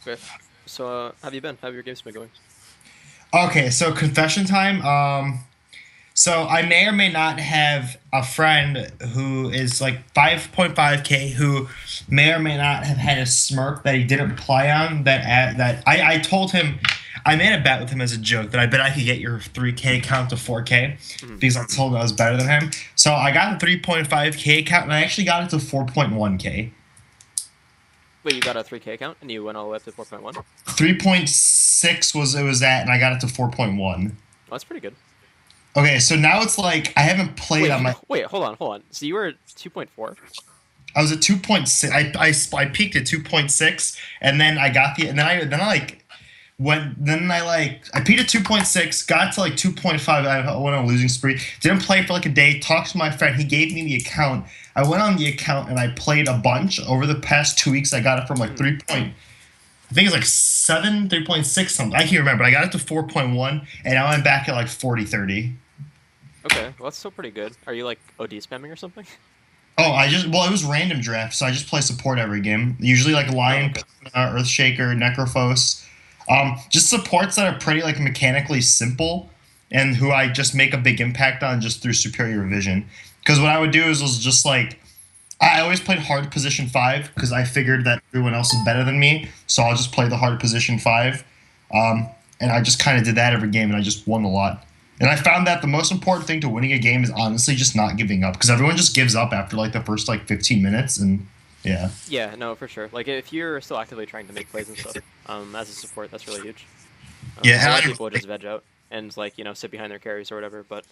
Okay. So, how have you been? How have your games been going? Okay, so confession time. So I may or may not have a friend who is like 5.5K who may or may not have had a smirk that he didn't play on. That I told him I made a bet with him as a joke that I bet I could get your 3K count to 4K Mhm. because I told him I was better than him. So I got the 3.5K count and I actually got it to 4.1K. Wait, you got a 3K account and you went all the way up to 4.1? 3.6 was it was at, and I got it to 4.1. Oh, that's pretty good. Okay, so now it's like I haven't played Wait, on my. wait, hold on. So you were 2.4? I was at 2.6. I peaked at 2.6, and then I got the and then I like went then I like I peaked at 2.6, got to like 2.5. I went on a losing spree. Didn't play for like a day. Talked to my friend. He gave me the account. I went on the account and I played a bunch over the past 2 weeks. I got it from like Hmm. 3 point. I think it's like 7, 3.6 something. I can't remember. I got it to 4.1, and now I'm back at like 40, 30. Okay, well that's still pretty good. Are you like OD spamming or something? Oh, it was random draft, so I just play support every game. Usually like Oh, Lion, okay. Earthshaker, Necrophos. Just supports that are pretty like mechanically simple and who I just make a big impact on just through superior vision. Because what I would do is was just like I always played hard position five because I figured that everyone else is better than me, so I'll just play the hard position five. Um, and I just kind of did that every game, and I just won a lot. And I found that the most important thing to winning a game is honestly just not giving up because everyone just gives up after like the first like 15 minutes, and yeah, Yeah, no, for sure. Like if you're still actively trying to make plays and stuff, as a support, that's really huge. yeah. A And lot I of don't people would really, just veg out and like sit behind their carries or whatever, but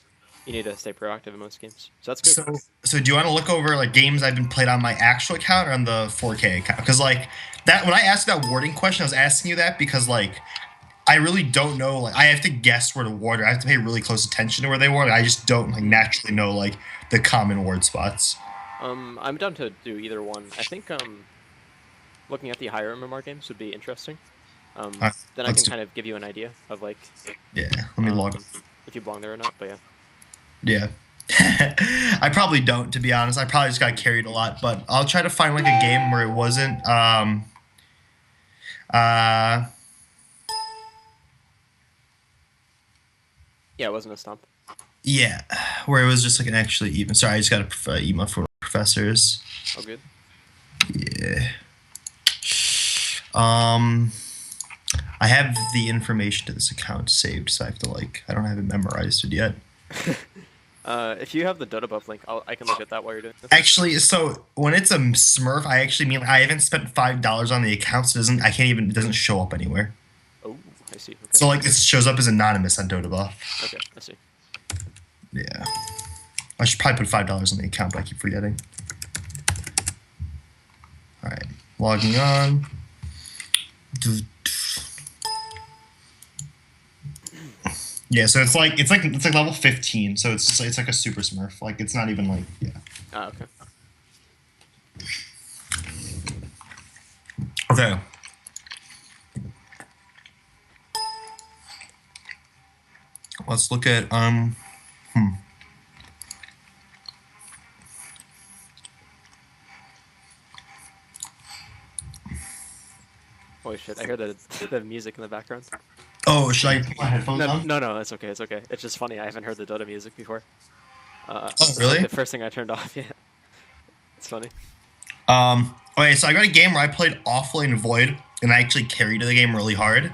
you need to stay proactive in most games. So that's good. so so do you want to look over like games I've been played on my actual account or on the 4K account? Because like that when I asked that warding question, I was asking you that because like I really don't know. Like, I have to guess where to ward, or I have to pay really close attention to where they ward. I just don't like Hmm. naturally know like the common ward spots. I'm down to do either one. I think looking at the higher MMR games would be interesting. Then I Let's can do. kind of give you an idea of like Yeah, let me log. um if you belong there or not. But yeah. Yeah, I probably don't, to be honest. I probably just got Hmm. carried a lot, but I'll try to find like a game where it wasn't. Uh, Yeah, it wasn't a stomp. yeah, where it was just like an actually even. Sorry, I just got a email from professors. Oh, good. Yeah. Um, I have the information to this account saved, so I have to like I don't have it memorized it yet. If you have the Dota buff link, I can look at that while you're doing this. Actually, so when it's a Smurf, I actually mean I haven't spent $5 on the account, so it doesn't show up anywhere. Oh, I see. Okay. So like it shows up as anonymous on Dota Buff. Okay, I see. Yeah, I should probably put $5 on the account, but I keep forgetting. All right, logging on. Yeah, so it's like level 15, so it's like a super Smurf. Like it's not even like yeah. Ah, okay. Okay, let's look at Holy shit! I hear the music in the background. Oh, should I put my headphones No, on? no, no. It's okay. It's okay. It's just funny. I haven't heard the Dota music before. Oh, It's like really? the first thing I turned off. Yeah, it's funny. Okay, so I got a game where I played Offlane Void, and I actually carried the game really hard,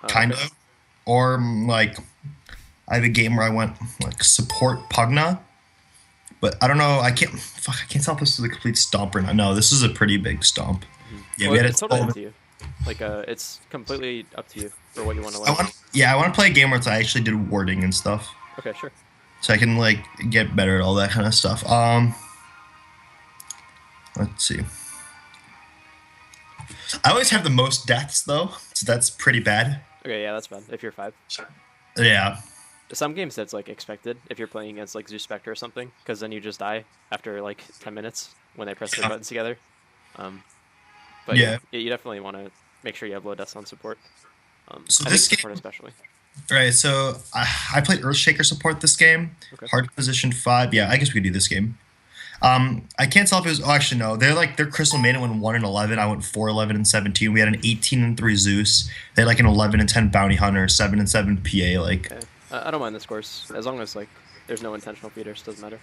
kind Okay. of. Or like, I have a game where I went like support Pugna, but I don't know. I can't. Fuck, I can't tell if this is a complete stomp or not. No, this is a pretty big stomp. Yeah, we Well, had it's it. totally up to you. Like, it's completely up to you for what you want to I learn. want. Yeah, I want to play a game where I actually did warding and stuff, Okay, sure. so I can like get better at all that kind of stuff. Let's see. I always have the most deaths though, so that's pretty bad. Okay, yeah, that's bad. If you're five, Yeah. some games that's like expected if you're playing against like Zeus Spectre or something, because then you just die after like 10 minutes when they press their buttons together. Um, but yeah, Yeah. you definitely want to make sure you have low deaths on support. So I think this support game, especially. right? So I played Earthshaker support this game. Okay. Hard position five. Yeah, I guess we could do this game. I can't tell if it was. Oh, actually, no. They're Crystal Maiden went 1-11. I went 4-11-17. We had an 18-3 Zeus. They had like an 11-10 Bounty Hunter, 7-7 PA. Like, Okay. I don't mind the scores as long as like there's no intentional feeders. Doesn't matter.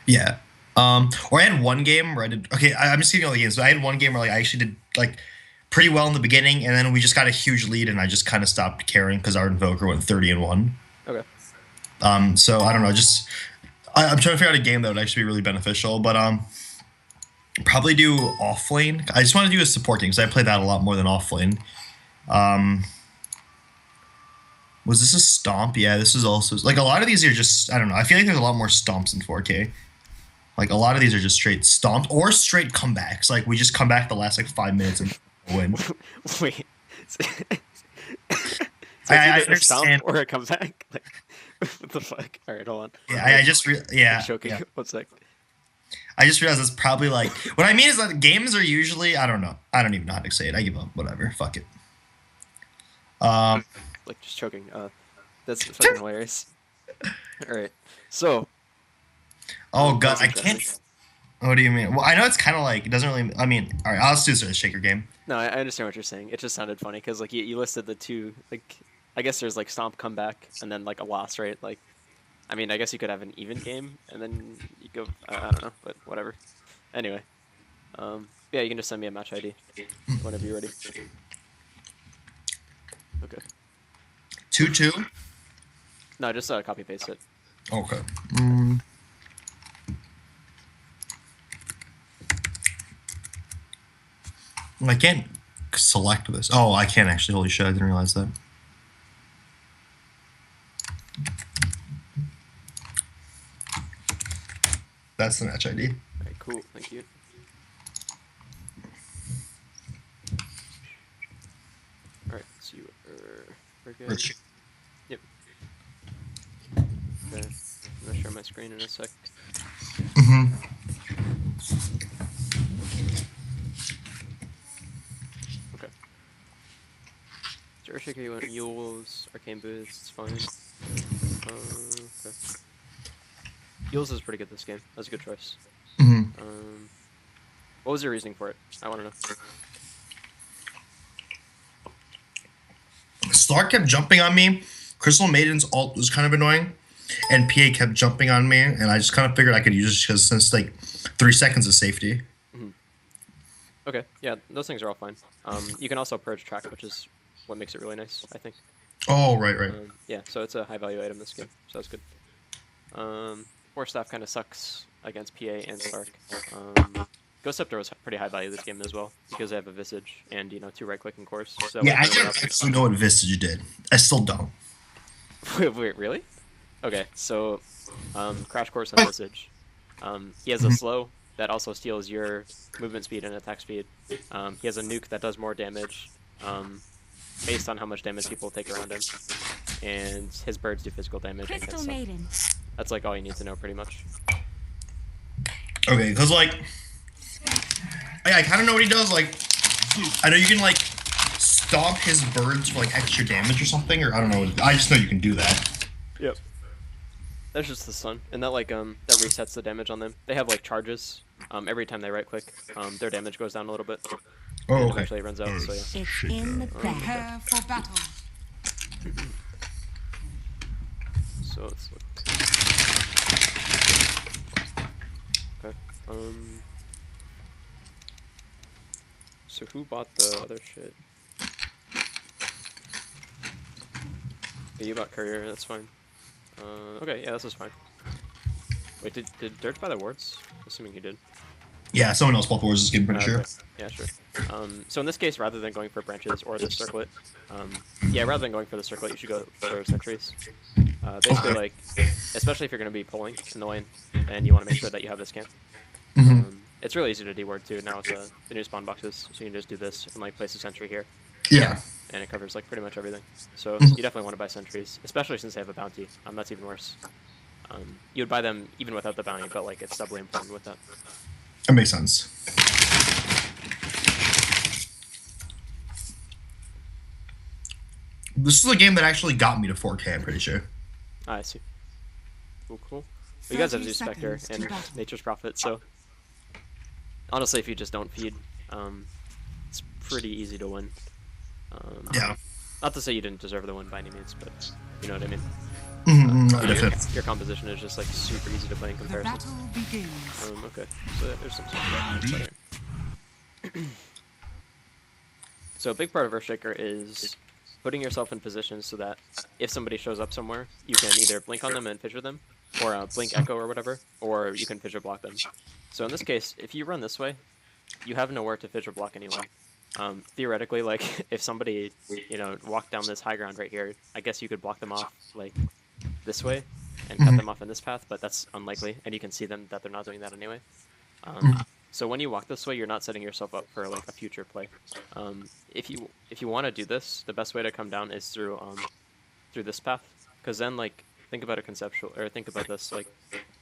yeah. Or I had one game where I did. Okay, I'm just giving all the games. But I had one game where like I actually did like pretty well in the beginning, and then we just got a huge lead, and I just kind of stopped caring because our Invoker went 30-1. Okay. So I don't know. Just I'm trying to figure out a game that would actually be really beneficial, but probably do offlane. I just want to do a support game because I play that a lot more than offlane. Was this a stomp? Yeah, this is also like a lot of these are just I don't know. I feel like there's a lot more stomps in 4K. Like a lot of these are just straight stomps or straight comebacks. Like we just come back the last like 5 minutes and win. Wait. So I it's either a stomp understand. or a comeback. Like, what the fuck? All right, hold on. Yeah, I just yeah. I'm choking. Yeah. One sec. I just realized it's probably like what I mean is that games are usually I don't know. I don't even know how to say it. I give up. Whatever. Fuck it. Like just choking. That's fucking hilarious. All right. So. Oh god, that's I interesting. can't. What do you mean? Well, I know it's kind of like it doesn't really. I mean, all right, I'll just do this Earthshaker game. No, I understand what you're saying. It just sounded funny because like you listed the two. Like, I guess there's like stomp comeback and then like a loss, right? Like, I mean, I guess you could have an even game and then you go. I don't know, but whatever. Anyway. Yeah, you can just send me a match ID whenever you're ready. Okay. 2-2. No, just copy paste it. Okay. I can't select this. Oh, I can't actually. Holy shit! I didn't realize that. That's the match ID. All right, cool. Thank you. All right, so we're good. Earthshaker. Yep. Okay. I'm gonna share my screen in a sec. Okay. So Earthshaker, you want Yules, Arcane Boots, it's fine. Okay. Yules is pretty good this game. That's a good choice. What was your reasoning for it? I want to know. Slark kept jumping on me. Crystal Maiden's ult was kind of annoying, and PA kept jumping on me, and I just kind of figured I could use it because since like 3 seconds of safety. Okay, yeah, those things are all fine. You can also purge track, which is what makes it really nice, I think. Oh, right. Yeah, so it's a high value item this game, so that's good. Force Staff kind of sucks against PA and Slark. Ghost Scepter was pretty high value this game as well because they have a Visage and 2 right click and cores. So Yeah, I don't actually know what Visage did. I still don't. Wait, really? Okay, so Crash Course and Visage. He has a slow that also steals your movement speed and attack speed. He has a nuke that does more damage based on how much damage people take around him. And his birds do physical damage. Crystal Maiden. That's like all you need to know pretty much. Okay, because like I kind of know what he does. Like I know you can like stomp his birds for like extra damage or something, or I don't know. I just know you can do that. Yep. That's just the sun, and that like that resets the damage on them. They have like charges. Every time they right click, their damage goes down a little bit. Oh, and okay. eventually it runs out. So yeah. It's in the bag. Prepare for battle. So let's look. Okay. So who bought the other shit? Yeah, you bought Courier. That's fine. Okay, yeah, this is fine. Wait, did Dirt buy the wards? Assuming he did. Yeah, someone else bought the wars this game, pretty sure. Okay. Yeah, sure. So in this case, rather than going for branches or the circlet, yeah, rather than going for the circlet, you should go for sentries. Basically, like, especially if you're going to be pulling in the lane, and you want to make sure that you have this camp. It's really easy to deward too now with the new spawn boxes, so you can just do this and like place a sentry here. Yeah. And it covers like pretty much everything. So you definitely want to buy sentries, especially since they have a bounty. That's even worse. You would buy them even without the bounty, but like it's doubly important with that. That makes sense. This is a game that actually got me to 4K, I'm pretty sure. I see. Cool. Well, you guys have 30 Zeus Spectre seconds to and battle. Nature's Prophet, so honestly, if you just don't feed, it's pretty easy to win. Yeah. Not to say you didn't deserve the win by any means, but you know what I mean. Your composition is just like super easy to play in The comparison. battle begins. Okay, so there's some stuff. So a big part of Earthshaker is putting yourself in positions so that if somebody shows up somewhere, you can either blink on them and fissure them, or blink echo or whatever, or you can fissure block them. So in this case, if you run this way, you have nowhere to fissure block anyone. Theoretically, like if somebody, you know, walked down this high ground right here, I guess you could block them off like this way and cut them off in this path, but that's unlikely, and you can see them that they're not doing that anyway. So when you walk this way, you're not setting yourself up for like a future play. If you want to do this, the best way to come down is through this path, because then like think about a conceptual, or think about this like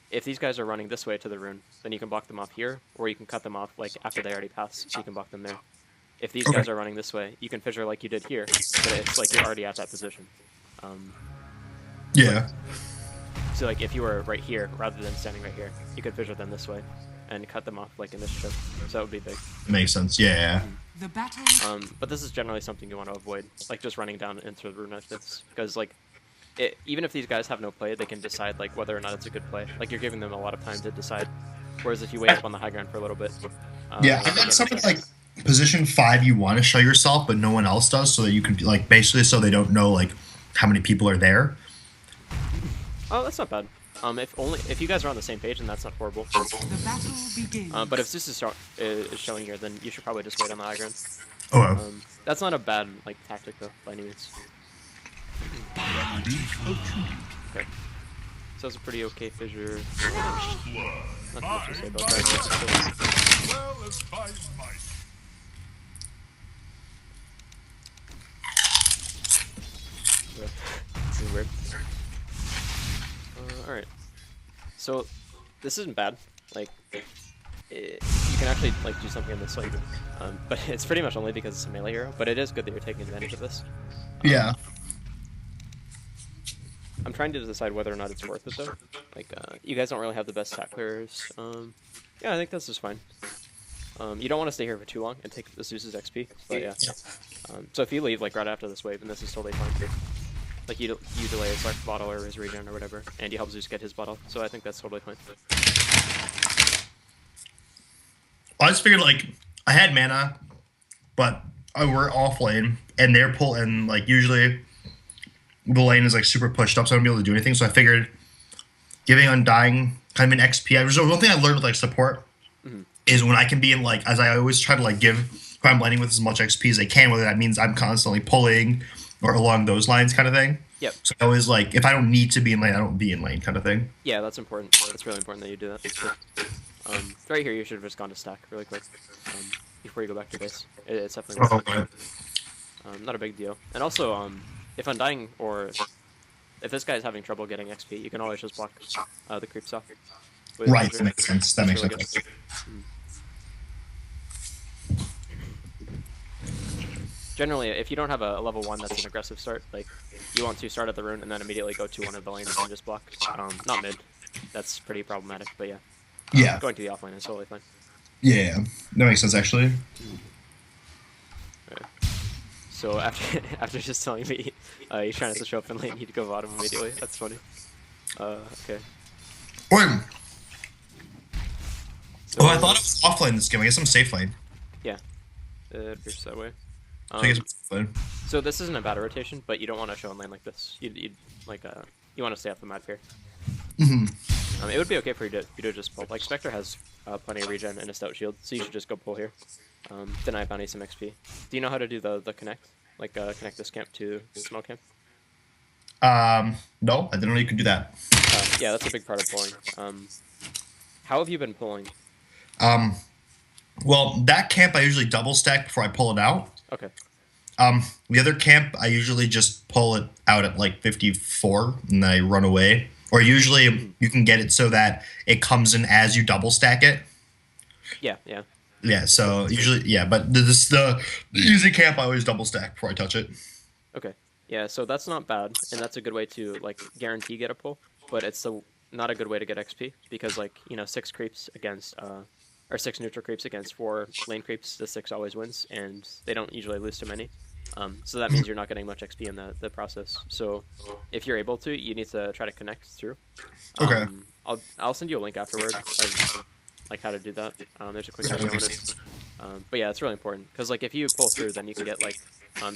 if these guys are running this way to the rune, then you can block them off here, or you can cut them off like after they already pass, so you can block them there. If these guys are running this way, you can fissure like you did here, but it's like you're already at that position. Yeah. So like if you were right here rather than standing right here, you could fissure them this way and cut them off like initiative. So that would be big. Makes sense. Yeah. The battle. But this is generally something you want to avoid, like just running down into the rune like this, because like even if these guys have no play, they can decide like whether or not it's a good play. Like you're giving them a lot of time to decide. Whereas if you wait up on the high ground for a little bit, Yeah, I think something like position 5 you want to show yourself, but no one else does, so that you can like basically so they don't know like how many people are there. Oh, that's not bad. If you guys are on the same page, then that's not horrible. The battle begins. But if this is showing here, then you should probably just wait on the high ground. Oh, wow. That's not a bad like tactic though, by any means. Okay. So it's a pretty okay fissure. Not much to say about that. This is weird. Alright. So, this isn't bad. Like, you can actually like do something in this like, but it's pretty much only because it's a melee hero. But it is good that you're taking advantage of this. Yeah. I'm trying to decide whether or not it's worth it though. Like, you guys don't really have the best stat clearers. Yeah, I think this is fine. You don't want to stay here for too long and take the Zeus's XP, but yeah. So if you leave like right after this wave, then this is totally fine too. Like you delay his Slark bottle or his regen or whatever, and you help Zeus get his bottle. So I think that's totally fine. I just figured like I had mana, but we're off lane, and they're and like usually the lane is like super pushed up, so I don't be able to do anything. So I figured giving Undying kind of an XP. One thing I learned with like support is when I can be in like, as I always try to like give who I'm laning with as much XP as I can, whether that means I'm constantly pulling or along those lines kind of thing. Yep. So I always like, if I don't need to be in lane, I don't be in lane kind of thing. Yeah, that's important. It's really important that you do that. Right here, you should have just gone to stack really quick before you go back to base. It's definitely worth it. Not a big deal. And also, if Undying or if this guy's having trouble getting XP, you can always just block the creeps off. Right, that makes sense. That makes sense. Generally, if you don't have a level 1 that's an aggressive start, like you want to start at the rune and then immediately go to one of the lanes and just block. Not mid. That's pretty problematic, but yeah. Yeah. Going to the offlane is totally fine. Yeah, that makes sense actually. Right. So after just telling me you're trying to show up in lane, you go bottom immediately. That's funny. Okay. Wait. So, I thought it was offlane this game. I guess I'm safe lane. Yeah. It appears that way. So I guess I'm safe lane. So this isn't a bad rotation, but you don't want to show in lane like this. You want to stay off the map here. It would be okay for you to just pull. Like Spectre has plenty of regen and a stout shield, so you should just go pull here. Deny bounty some XP. Do you know how to do the connect? Like connect this camp to small camp? No, I didn't know you could do that. Yeah, that's a big part of pulling. How have you been pulling? Well, that camp I usually double stack before I pull it out. Okay. The other camp I usually just pull it out at like 54 and then I run away. Or usually you can get it so that it comes in as you double stack it. Yeah, yeah. Yeah, so usually, yeah, but the easy camp I always double stack before I touch it. Okay. Yeah, so that's not bad, and that's a good way to like guarantee get a pull, but it's not a good way to get XP because like 6 creeps against or or 6 neutral creeps against 4 lane creeps, the 6 always wins, and they don't usually lose too many. So that means you're not getting much XP in the process. So if you're able to, you need to try to connect through. Okay. I'll send you a link afterward of like how to do that. There's a quick video on it. But yeah, it's really important because like if you pull through, then you can get like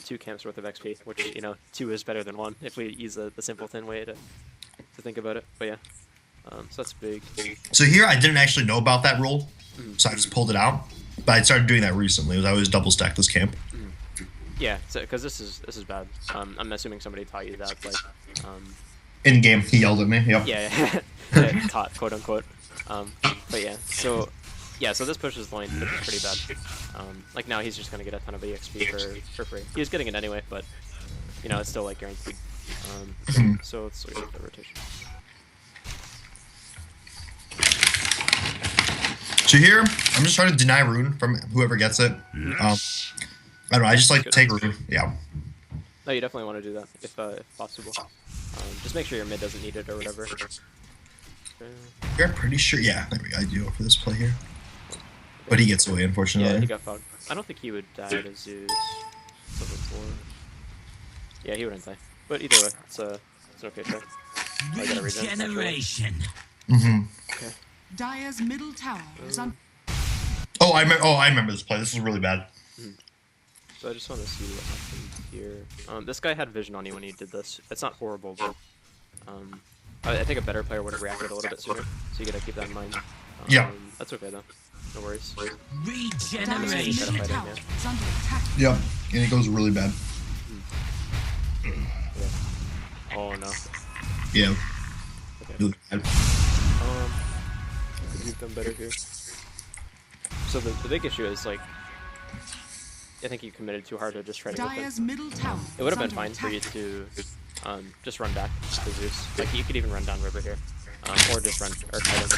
2 camps worth of XP, which 2 is better than 1 if we use the simpleton way to think about it. But yeah, so that's big. So here I didn't actually know about that rule, so I just pulled it out. But I started doing that recently. I always double stack this camp. Yeah, because this is bad. I'm assuming somebody taught you that like. In game, he yelled at me. Yep. Yeah, taught quote unquote. But yeah, so this pushes the lane pretty bad. Like now he's just gonna get a ton of EXP for free. He was getting it anyway, but it's still like guaranteed. So let's look at the rotation. So here, I'm just trying to deny rune from whoever gets it. I don't know. I just like to take rune. Yeah. No, you definitely want to do that if possible. Just make sure your mid doesn't need it or whatever. You're pretty sure. Yeah, there we go. I do go for this play here. But he gets away, unfortunately. Yeah, he got fogged. I don't think he would die to Zeus. Yeah, he wouldn't die. But either way, it's an okay try. I gotta regen. Regeneration. Okay. Dire's middle tower is on. Oh, I remember this play. This was really bad. So I just want to see what happened here. This guy had vision on you when he did this. It's not horrible, but I think a better player would have reacted a little bit sooner. So you gotta keep that in mind. Yeah. That's okay though. No worries. Dire's Regeneration. middle tower is under attack. Yep. And it goes really bad. Yeah. Oh no. Yeah. Okay. Really bad. Could you've done better here. So the big issue is like, I think you committed too hard to just try to hit Dire's them. middle tower. It would have been is fine under for you attack. to just run back to Zeus. Like you could even run down river here, or just run or kite him.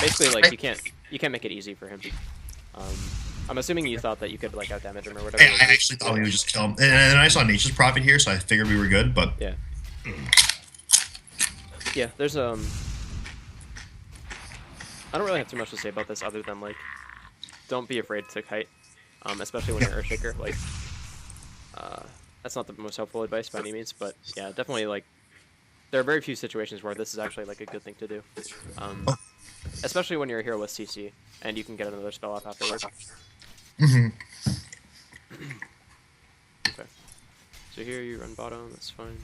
Basically, like you can't make it easy for him. I'm assuming you thought that you could like out damage him or whatever. I actually thought we would just kill him. And then I saw Nature's Prophet here, so I figured we were good, but... Yeah. Yeah, there's I don't really have too much to say about this other than like, don't be afraid to kite, especially when you're Earthshaker. Like, that's not the most helpful advice by any means, but yeah, definitely like, there are very few situations where this is actually like a good thing to do, especially when you're a hero with CC and you can get another spell off afterwards. Okay. So here you run bottom. That's fine.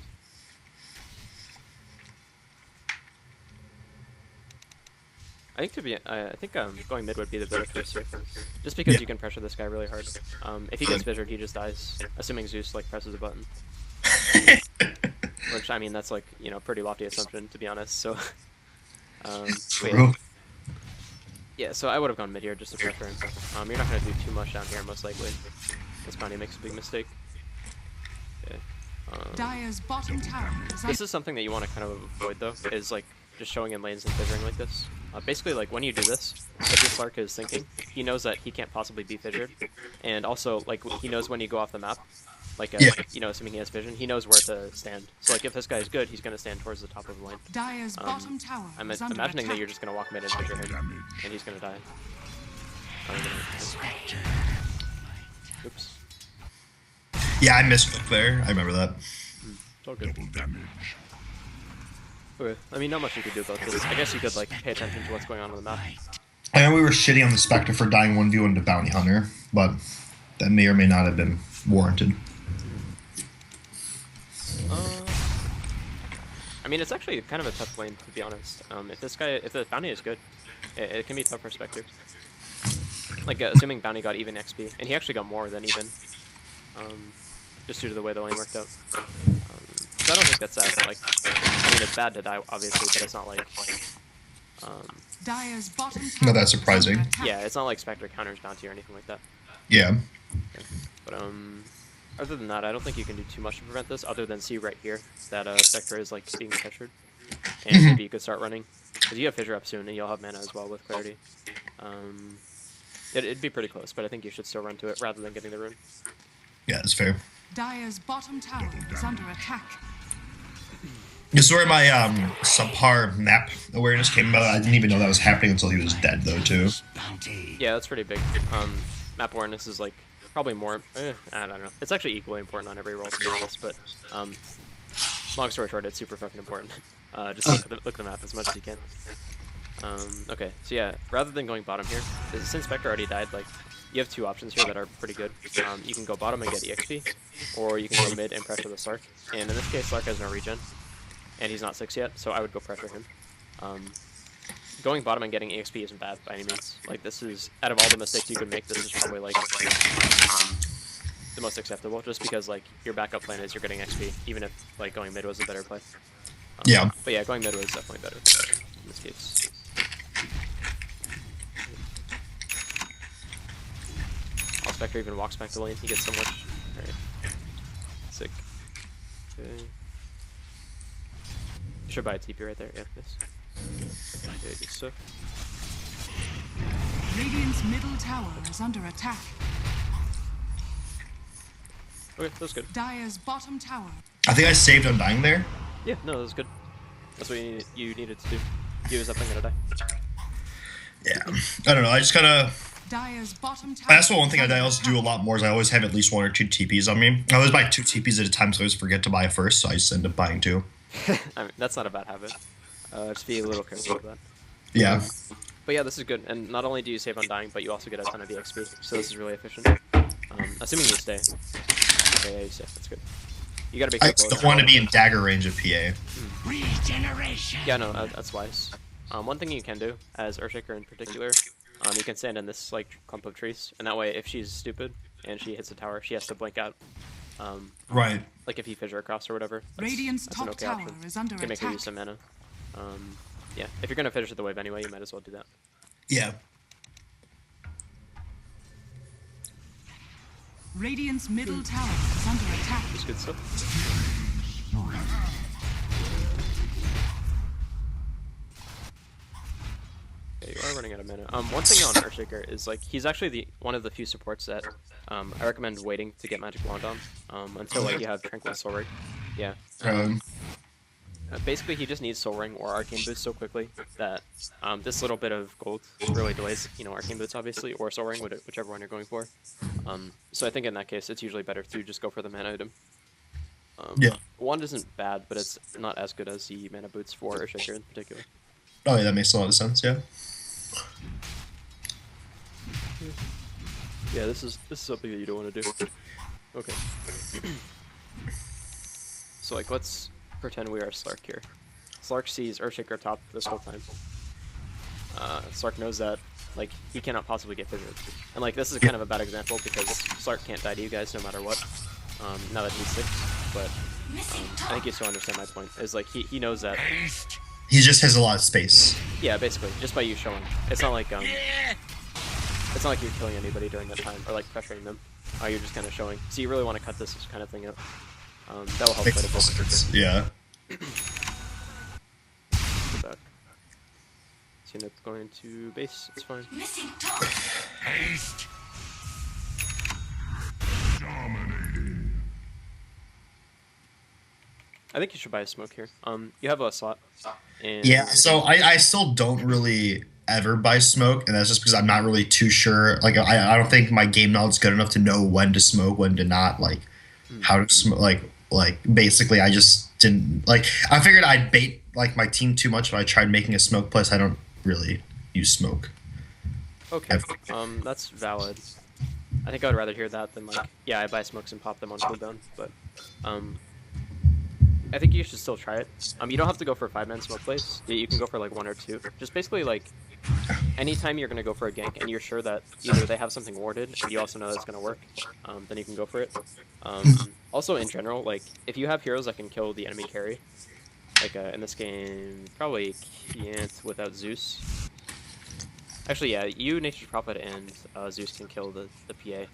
I think going mid would be the better choice here, just because you can pressure this guy really hard. If he gets fissured, he just dies, assuming Zeus like presses a button. Which I mean, that's like pretty lofty assumption to be honest. So, yeah, so I would have gone mid here just to pressure him. You're not gonna do too much down here most likely, because Bounty makes a big mistake. Okay. Dire's bottom tower is This is something that you want to kind of avoid though, is like just showing in lanes and fissuring like this. Basically, like when you do this, if your Slark is thinking, he knows that he can't possibly be fissured, and also like he knows when you go off the map, like assuming he has vision, he knows where to stand. So like if this guy is good, he's gonna stand towards the top of the lane. Dire's bottom tower I'm is under imagining that attack. you're just gonna walk mid and fissure him, and he's gonna die. Oops. Yeah, I missed it there. I remember that. It's all good. Okay. I mean, not much you could do about this. I guess you could like pay attention to what's going on the map. I know we were shitting on the Spectre for dying 1v1 to Bounty Hunter, but that may or may not have been warranted. I mean, it's actually kind of a tough lane, to be honest. If the bounty is good, it can be tough for Spectre. Like, assuming bounty got even XP, and he actually got more than even, just due to the way the lane worked out. So I don't think that's sad. Like, I mean, it's bad to die, obviously, but it's not like, Dire's bottom tower Not that is surprising. under attack. yeah, it's not like Spectre counters bounty or anything like that. Yeah. But other than that, I don't think you can do too much to prevent this, other than see right here that Spectre is like being pressured, and maybe you could start running, because you have fissure up soon, and you'll have mana as well with clarity. It'd be pretty close, but I think you should still run to it rather than getting the rune. Yeah, that's fair. Dire's bottom tower is under attack. This is where my subpar map awareness came about. I didn't even know that was happening until he was dead, though, too. Yeah, that's pretty big. Map awareness is like probably more. I don't know. It's actually equally important on every role, to be honest. But long story short, it's super fucking important. Just look at the map as much as you can. Okay, so yeah, rather than going bottom here, since Spectre already died, like you have two options here that are pretty good. You can go bottom and get EXP, or you can go mid and pressure the Slark. And in this case, Slark has no regen, and he's not 6 yet, so I would go pressure him. Going bottom and getting EXP isn't bad by any means. Like this is, out of all the mistakes you could make, this is probably like the most acceptable, just because like your backup plan is you're getting XP, even if like going mid was a better play. Yeah. But yeah, going mid was definitely better in this case. All Spectre even walks back to lane, he gets so much. Alright. Sick. Okay. Should buy a TP right there, yeah, yes. Okay, good stuff. Radiant's middle tower is under attack. Okay, that was good. Dire's bottom tower. I think I saved Undying there. Yeah, no, that was good. That's what you needed to do. He was up and gonna die. Yeah. I don't know, I just kind of... Dire's bottom tower. That's one thing I also do a lot more is I always have at least 1 or 2 TPs on me. I always buy 2 TPs at a time, so I always forget to buy first, so I just end up buying 2. I mean, that's not a bad habit. Just be a little careful with that. Yeah. But yeah, this is good. And not only do you save on dying, but you also get a ton of EXP. So this is really efficient. Assuming you stay. Okay, yeah, you stay. That's good. You gotta be I careful. still want to be in dagger range of PA. Regeneration. Yeah, no, that's wise. One thing you can do, as Earthshaker in particular, you can stand in this like clump of trees, and that way, if she's stupid and she hits the tower, she has to blink out. Right. Like if you fissure across or whatever. Radiant's that's an top okay tower option. is under Can make her attack. use some mana. Yeah, if you're gonna finish the wave anyway, you might as well do that. Yeah. Radiant's middle tower is under attack. Just good stuff. Okay, you are running out of mana. One thing on Earthshaker is like he's actually one of the few supports that I recommend waiting to get Magic Wand on until like you have Tranquil Soul Ring. Yeah. Basically, he just needs Soul Ring or Arcane Boots so quickly that this little bit of gold really delays, Arcane Boots obviously, or Soul Ring, whichever one you're going for. So I think in that case, it's usually better to just go for the mana item. Yeah. Wand isn't bad, but it's not as good as the mana boots for Earthshaker in particular. Oh yeah, that makes a lot of sense, yeah. Yeah, this is something that you don't want to do. Okay. So like, let's pretend we are Slark here. Slark sees Earthshaker top this whole time. Slark knows that, like, he cannot possibly get fissured. And like, this is kind of a bad example because Slark can't die to you guys no matter what. Now that he's 6, but I think you still understand my point. Is like, he knows that. He just has a lot of space. Yeah, basically, just by you showing. It's not like you're killing anybody during that time or like pressuring them. You're just kind of showing. So you really want to cut this kind of thing out. That will help quite a bit. Yeah. Go back. It's going to base. It's fine. I think you should buy a smoke here. You have a slot. And Yeah, so I still don't really ever buy smoke, and that's just because I'm not really too sure. Like, I don't think my game knowledge is good enough to know when to smoke, when to not, like, how to smoke. Like basically, I just didn't, like, I figured I'd bait, like, my team too much if I tried making a smoke plus I don't really use smoke. Okay, that's valid. I think I would rather hear that than, like, yeah, I buy smokes and pop them on cooldown, but, I think you should still try it. You don't have to go for 5-man smoke plays. You can go for like 1 or 2. Just basically like, anytime you're gonna go for a gank and you're sure that either they have something warded and you also know that's gonna work, then you can go for it. Also in general, like if you have heroes that can kill the enemy carry, like in this game, probably can't without Zeus. Actually, yeah, you, Nature's Prophet, and Zeus can kill the PA.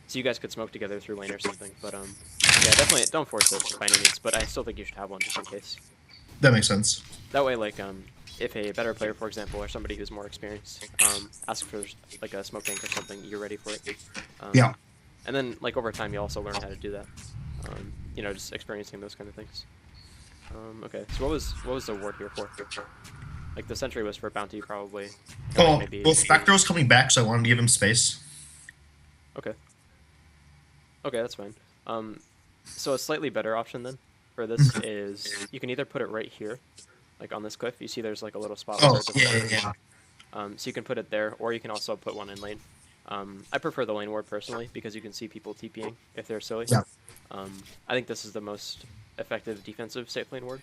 So you guys could smoke together through lane or something, but yeah, definitely don't force it by any means, but I still think you should have one just in case. That makes sense. That way, like, if a better player, for example, or somebody who's more experienced, asks for like a smoke tank or something, you're ready for it. Yeah. And then, like, over time, you also learn how to do that. Just experiencing those kind of things. Okay. So what was the ward here for? Like the sentry was for bounty probably. And, Oh, like, maybe well, Spectro's coming back, so I wanted to give him space. Okay. Okay, that's fine. So a slightly better option then for this is you can either put it right here, like on this cliff. You see there's like a little spot where Oh, they're just yeah. so you can put it there, or you can also put one in lane. I prefer the lane ward personally because you can see people TPing if they're silly. Yeah. I think this is the most effective defensive safe lane ward.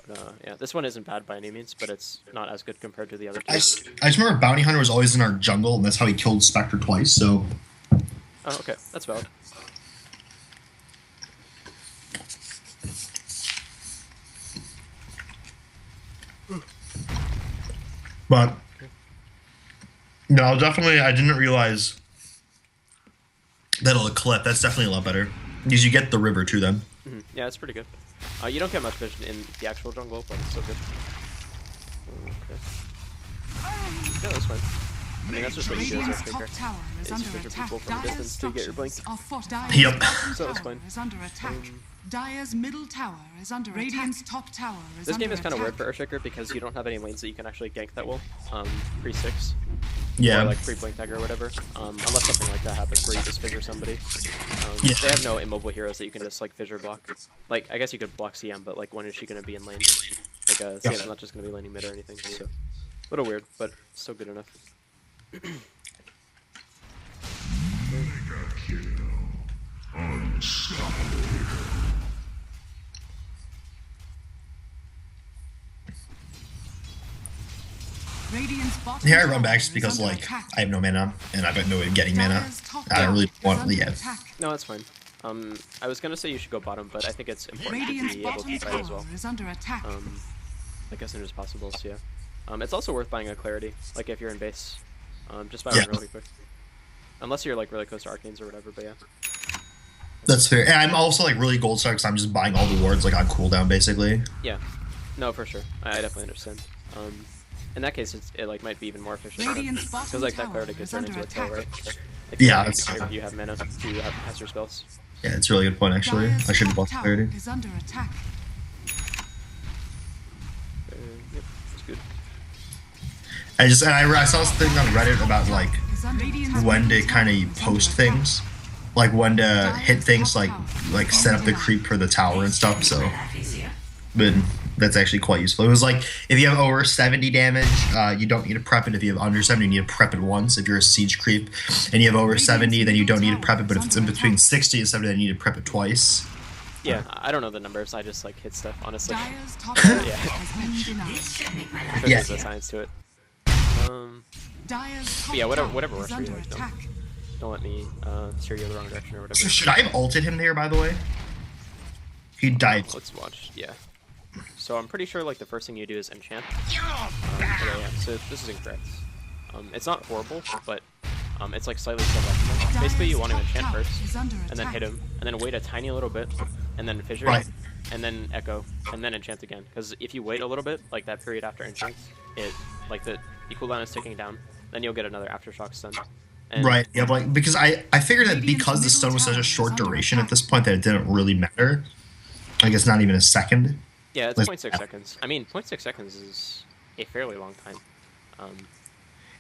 But yeah, this one isn't bad by any means, but it's not as good compared to the other two. I just remember Bounty Hunter was always in our jungle, and that's how he killed Spectre twice, so... Oh, okay, that's valid. But... No, definitely, I didn't realize that'll clip. That's definitely a lot better. Because you get the river, too, then. Yeah, it's pretty good. You don't get much vision in the actual jungle, but it's still good. Okay. Yeah, that's fine. I mean, that's just what you do as Radiant's top Earthshaker. tower is Is under you attack. people from a Dire's distance to get your blink. structures are fortified. Yep. Dire's So that's bottom fine. tower is under attack. Dire's middle tower is under Radiant's top tower is This under game is kind of weird attack. for Earthshaker because you don't have any lanes that you can actually gank that well. Pre-6. Yeah. Or like pre-blink dagger or whatever. Unless something like that happens where you just fissure somebody. Yeah. They have no immobile heroes that you can just like fissure block. Like, I guess you could block CM, but like when is she going to be in lane? Like, CM's not just going to be laning mid or anything, so... A little weird, but still good enough. Radiant's bottom Here I run tower back just is because, under like, attack. I have no mana, and I have no way of getting mana. Dire's top I don't really tower is want... under Yeah. attack. No, that's fine. I was gonna say you should go bottom, but I think it's important Radiant's to be able bottom to fight as tower well. is under attack. Like as soon as possible, so yeah. It's also worth buying a clarity, like if you're in base. Just buy Yeah. one really quick. Unless you're like really close to arcanes or whatever, but yeah. That's fair. And I'm also, like, really gold star because I'm just buying all the wards, like, on cooldown, basically. Yeah. No, for sure. I definitely understand. In that case, it like might be even more efficient. Radiant's Because bottom like that tower clarity could is turn under into a kill, attack. right? If Yeah, you, that's- if you have mana to have cast your spells. Yeah, it's a really good point, actually. Dire's I should have top bought tower clarity. is under attack. Yep, that's good. I saw this thing on Reddit about, like, Is under attack. when to kind of post things, like when to hit things, like set up the creep for the tower and stuff. So, but that's actually quite useful. It was like if you have over 70 damage, you don't need to prep it. If you have under 70, you need to prep it once. If you're a siege creep and you have over 70, then you don't need to prep it. But if it's in between 60 and 70, then you need to prep it twice. Yeah, I don't know the numbers. I just like hit stuff, honestly. Dire's top tower Yeah. has been denied. I'm sure Yeah. there's a science to it. Dire's top Yeah, whatever tower works is for you. under Like, attack. don't let me steer you in the wrong direction or whatever. So should I have ulted him there, by the way? He died. Let's watch. Yeah. So I'm pretty sure like the first thing you do is enchant. Okay, yeah. So this is incorrect. It's not horrible, but it's like slightly suboptimal. Basically, you want to enchant first, and then hit him, and then wait a tiny little bit, and then fissure, Right. and then echo, and then enchant again. Because if you wait a little bit, like that period after enchant, it like the cooldown is ticking down, then you'll get another aftershock stun. And Right. Yeah, but like, because I figured that because the stun was such a short duration at this point that it didn't really matter. I guess not even a second. Yeah, it's Let's- 0.6 seconds. I mean, 0.6 seconds is a fairly long time.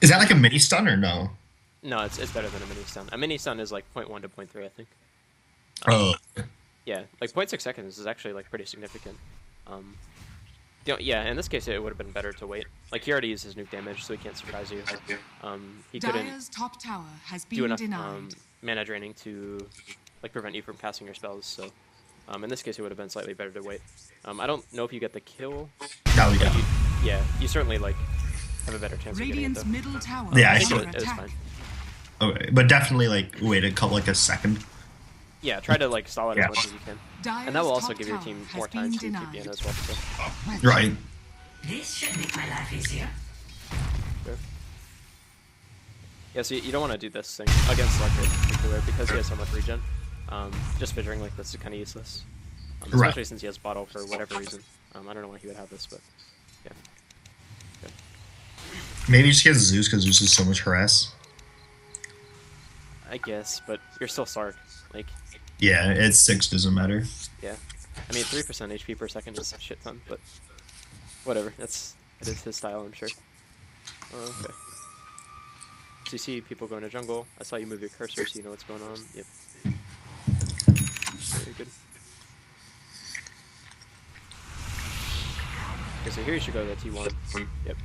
Is that like a mini stun or no? No, it's better than a mini stun. A mini stun is like 0.1 to 0.3, I think. Oh. Yeah, like 0.6 seconds is actually like pretty significant. Yeah, in this case it would have been better to wait. Like he already used his nuke damage, so he can't surprise you. He couldn't Dire's top tower has do been enough denied. mana draining to like prevent you from casting your spells. So in this case it would have been slightly better to wait. I don't know if you get the kill. No, we got. Yeah, you certainly like have a better chance of getting it Radiant's though. middle tower Yeah, I is see under It was attack. fine. Okay, but definitely like wait a couple like a second. Yeah, try to like stall it Yeah. as much as you can. Dire's And that will also top give your tower team has more time been to keep denied. in as well. So. Right. This should make my life easier. Sure. Yeah, so you don't want to do this thing against Slark in particular because he has so much regen. Just figuring like this is kind of useless. Especially since he has bottle for whatever reason. I don't know why he would have this, but yeah. Okay. Maybe just get Zeus because Zeus is so much harass. I guess, but you're still Slark. Like, Yeah, it's 6 doesn't matter. yeah. I mean, 3% HP per second is a shit ton, but whatever. It is his style, I'm sure. Okay. So you see people going to jungle. I saw you move your cursor so you know what's going on. Yep. Very good. Okay, so here you should go to the T1. Yep.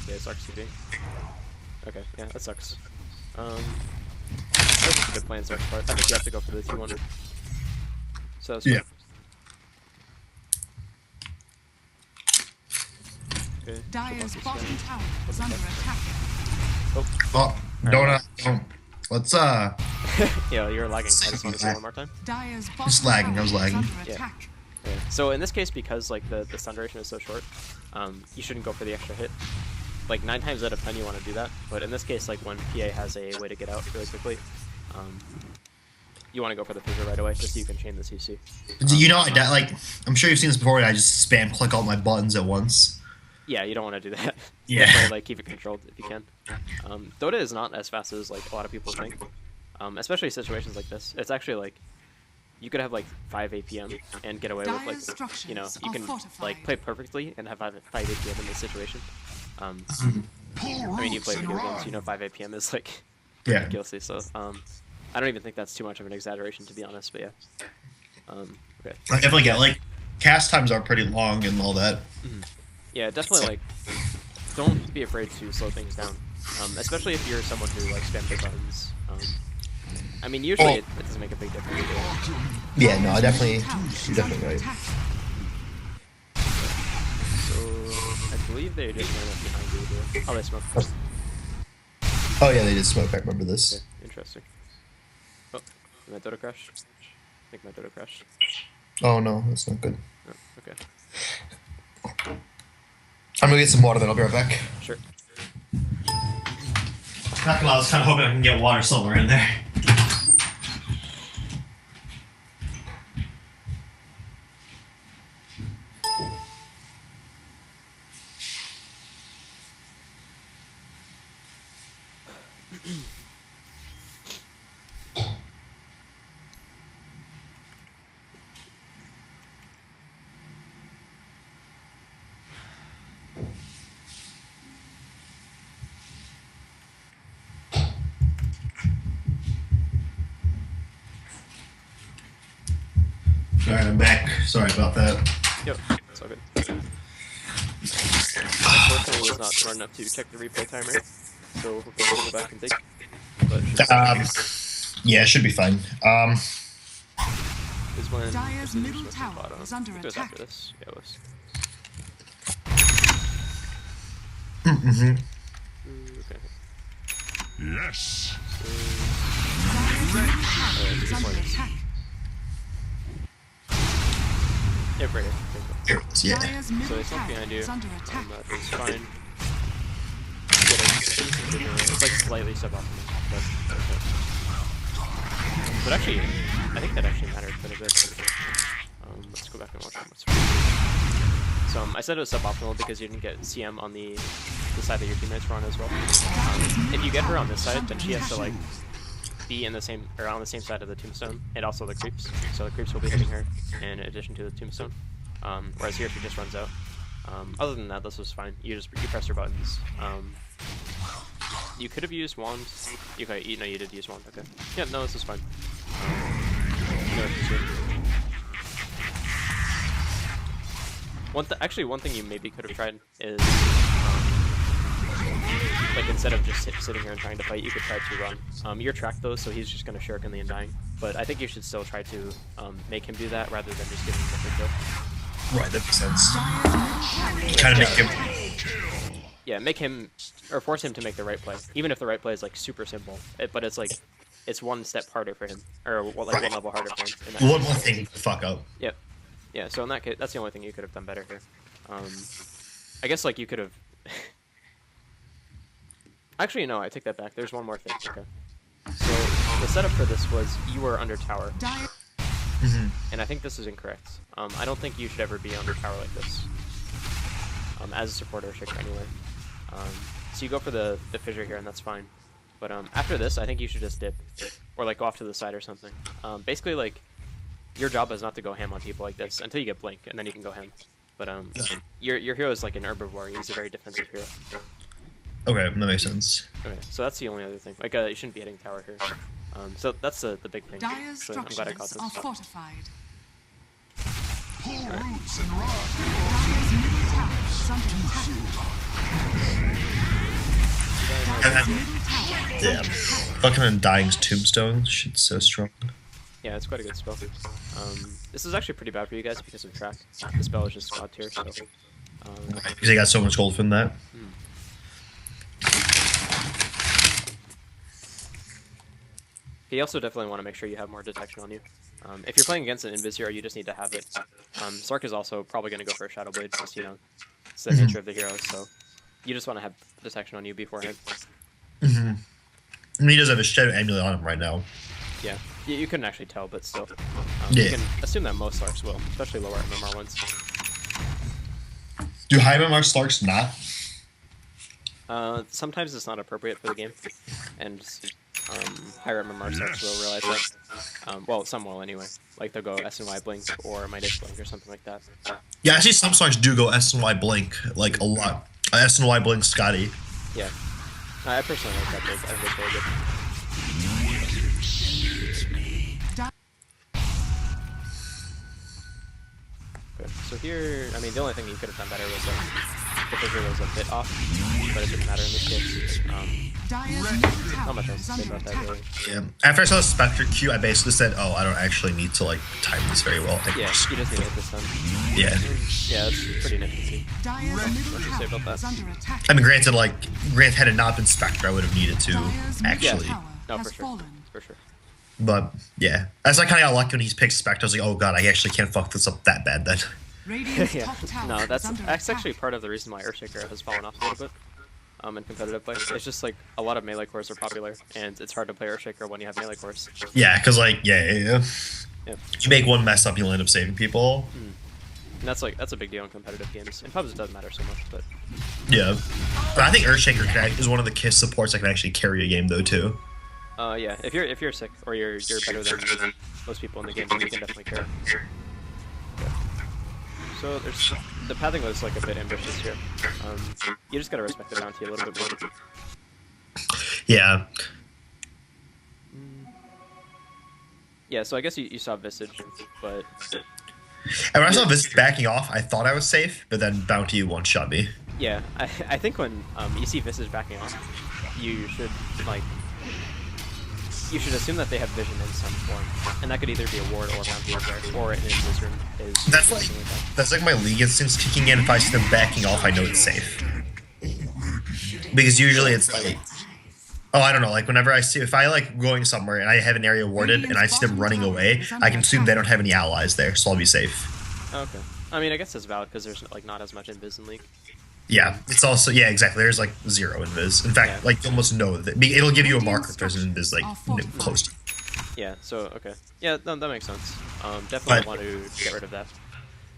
Yeah, Slark's TP. Okay, yeah, that sucks. That's just a good plan, Slark's part. I think you have to go for the T1. So that's Yeah. Okay. Dire's bottom tower is under attack. Oh, don't. Let's Yeah, you're lagging. I just want to say it one more time. Dire's bottom Just lagging, tower I was lagging. is under Yeah. attack. Yeah. So in this case, because like the stun duration is so short, you shouldn't go for the extra hit. Like 9 times out of 10 you want to do that, but in this case, like when PA has a way to get out really quickly, you want to go for the fissure right away, just so you can chain the CC. you know, like I'm sure you've seen this before. I just spam click all my buttons at once. Yeah, you don't want to do that. Yeah. Definitely, like keep it controlled if you can. Dota is not as fast as like a lot of people think, especially situations like this. It's actually like you could have like 5 APM and get away with like, you know, you can like play perfectly and have 5 APM in this situation. I mean, you play video games, you know 5 APM is like Yeah. ridiculously, so I don't even think that's too much of an exaggeration, to be honest, but yeah. Okay. I definitely get like cast times are pretty long and all that. Yeah, definitely, like, don't be afraid to slow things down, especially if you're someone who likes spam big buttons. I mean, usually it doesn't make a big difference. Yeah, no, I definitely, you're definitely right. So, I believe they just ran up behind you here. Oh, they smoked. Oh yeah, they did smoke. I remember this. Okay, interesting. Oh, did my Dota crash? I think my Dota crashed. Oh no, that's not good. Oh, okay. I'm gonna get some water, then I'll be right back. Sure. Not gonna lie, I was kind of hoping I can get water somewhere in there. Alright, I'm back. Sorry about that. Yep, it's all good. Unfortunately, was not smart enough to check the replay timer, so we'll go back and take. But Yeah, it should be fine. is when Dire's this middle was tower bottom. is under I think it was attack. after this. Yeah, it was. Mm-hmm. Okay. Yes. Dire's middle tower is under attack. Yeah, right here. Here it is, yeah. Dire's So middle it's not tower behind you. is under attack. That is fine. It's like slightly suboptimal, but actually, I think that actually mattered quite a bit. Let's go back and watch what's. So I said it was suboptimal because you didn't get CM on the side that your teammates were on as well. If you get her on this side, then she has to like be in the same or on the same side of the tombstone, and also the creeps. So the creeps will be hitting her in addition to the tombstone. Whereas here she just runs out. Other than that, this was fine. You press your buttons. You could have used wand. You did use wand. Okay. Yeah, no, this is fine. No issues here. Actually, one thing you maybe could have tried is, like instead of just sitting here and trying to fight, you could try to run. You're tracked though, so he's just gonna shuriken the Undying. But I think you should still try to make him do that rather than just giving him the kill. Right, that makes sense. Kind of make him. Yeah, make him, or force him to make the right play. Even if the right play is like super simple, but it's like, it's one step harder for him, or like one level harder for him. In that One case. more thing to fuck up. Yep. Yeah, so in that case, that's the only thing you could have done better here. I guess like you could have... Actually, no, I take that back. There's one more thing. Okay. So the setup for this was you were under tower. And I think this is incorrect. I don't think you should ever be under tower like this. As a support Earthshaker anyway. So you go for the fissure here and that's fine. But after this, I think you should just dip. Or like go off to the side or something. Basically like, your job is not to go ham on people like this until you get blink, and then you can go ham. But your hero is like an herbivore. He's a very defensive hero. Okay, that makes sense. Okay, so that's the only other thing. Like, you shouldn't be hitting tower here. So that's the big thing. Dire's So I'm glad I caught structures are this. fortified. Pull roots and run. Dire's middle tower is under attack. Dire's middle tower is Yeah. under attack. Fucking Undying's Tombstone. Shit's so strong. Yeah, it's quite a good spell. This is actually pretty bad for you guys because of track. The spell is just god tier, so. Because they got so much gold from that. You also definitely want to make sure you have more detection on you. If you're playing against an Invis hero, you just need to have it. Slark is also probably going to go for a Shadow Blade, just, you know, it's the nature of the hero, so you just want to have detection on you beforehand. I mean, he does have a Shadow Amulet on him right now. Yeah, you couldn't actually tell, but still. Yeah. You can assume that most Slarks will, especially lower MMR ones. Do high MMR Slarks not? Sometimes it's not appropriate for the game, and higher MMR Slarks will realize that. Well, some will anyway. Like they'll go SNY Blink or Midas Blink or something like that. Yeah, I see some Slarks do go SNY Blink, like a lot. SNY Blink Scotty. Yeah. I personally like that build. I think it's very good. Okay, so here, I mean, the only thing you could have done better was the figure was a bit off, but it didn't matter in this case. Dire's middle Not tower much else is to say under about that, attack. really. Yeah. After I saw the Spectre Q, I basically said, oh, I don't actually need to, like, time this very well. I can Yeah, just- you just need to hit this done. yeah. Yeah, that's pretty nifty. Dire's middle What do you say tower about is that? under attack. I mean, granted, like, had it not been Spectre, I would have needed to, Dire's middle actually. tower No, has for sure. fallen. For sure. But, yeah. As I kind of got lucky when he picked Spectre, I was like, oh god, I actually can't fuck this up that bad then. Radiant's Yeah. top tower No, is that's under actually attack. part of the reason why Earthshaker has fallen off a little bit. In competitive play. It's just like a lot of melee cores are popular, and it's hard to play Earthshaker when you have melee cores. Yeah, because, like, yeah. Yeah. You make one mess up, you'll end up saving people. And that's a big deal in competitive games. In pubs it doesn't matter so much, but Yeah. But I think Earthshaker is one of the KISS supports that can actually carry a game, though, too. yeah, if you're sick or you're better than most people in the game, then you can definitely carry. Okay. So there's the pathing was like a bit ambitious here. You just gotta respect the bounty a little bit more. Yeah. Yeah, so I guess you saw Visage, but And when I saw this backing off, I thought I was safe, but then Bounty one-shot me. yeah, I think when you see Visage backing off, you should assume that they have vision in some form, and that could either be a ward or a bounty is there, or an invis room is That's like something that. that's like my league instincts kicking in. If I see them backing off, I know it's safe. Because usually it's like, oh, I don't know. Like whenever I see, if I like going somewhere and I have an area warded and I see them running away, I can assume they don't have any allies there, so I'll be safe. Okay. I mean, I guess that's valid because there's like not as much invis in League. Yeah, it's also exactly. There's like 0 invis. In fact, Yeah. like almost no. It'll give you a marker if there's an invis like close to. Yeah. So okay. Yeah, that makes sense. Definitely But- want to get rid of that.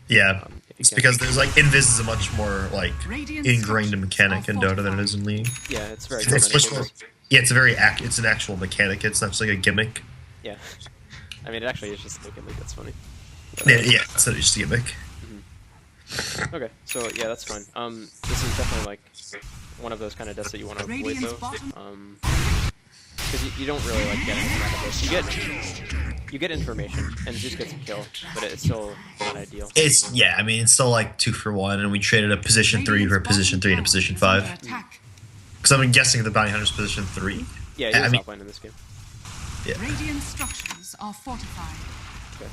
Yeah, If you it's can. because there's like invis is a much more like ingrained mechanic in Dota than it is in League. Yeah, it's very. It's common in much more, games. yeah, it's an actual mechanic. It's not just like a gimmick. Yeah. I mean, it actually is just like a League. That's funny. Yeah, it's not just a gimmick. Okay, so yeah, that's fine. This is definitely like one of those kind of deaths that you want to avoid Radiant's though, bottom- because you don't really like get anything out of this. You get information and it just gets a kill, but it's still not ideal. It's I mean it's still like 2 for 1, and we traded a position 3 for a position 3 and a position 5. Because I'm guessing the bounty hunter's position 3. Yeah, I you're mean- top lane in this game. Yeah. Radiant structures are fortified. Okay,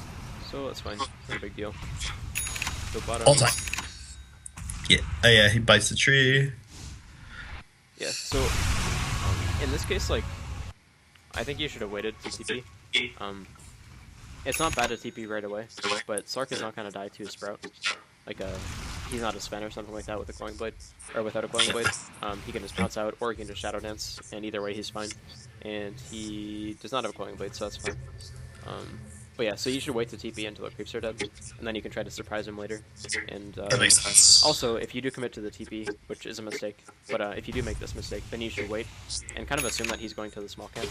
so that's fine. Not a big deal. Go bottom. All time. Yeah. Oh yeah, he bites the tree. Yeah, so in this case, like, I think you should have waited to TP. It's not bad to TP right away, but Slark is not gonna die to a Sprout. Like, he's not a Sven or something like that with a Glowing Blade, or without a Glowing Blade. He can just bounce out, or he can just Shadow Dance, and either way he's fine. And he does not have a Glowing Blade, so that's fine. But yeah, so you should wait to TP until the creeps are dead, and then you can try to surprise him later. And That makes sense. also, if you do commit to the TP, which is a mistake, but if you do make this mistake, then you should wait and kind of assume that he's going to the small camp.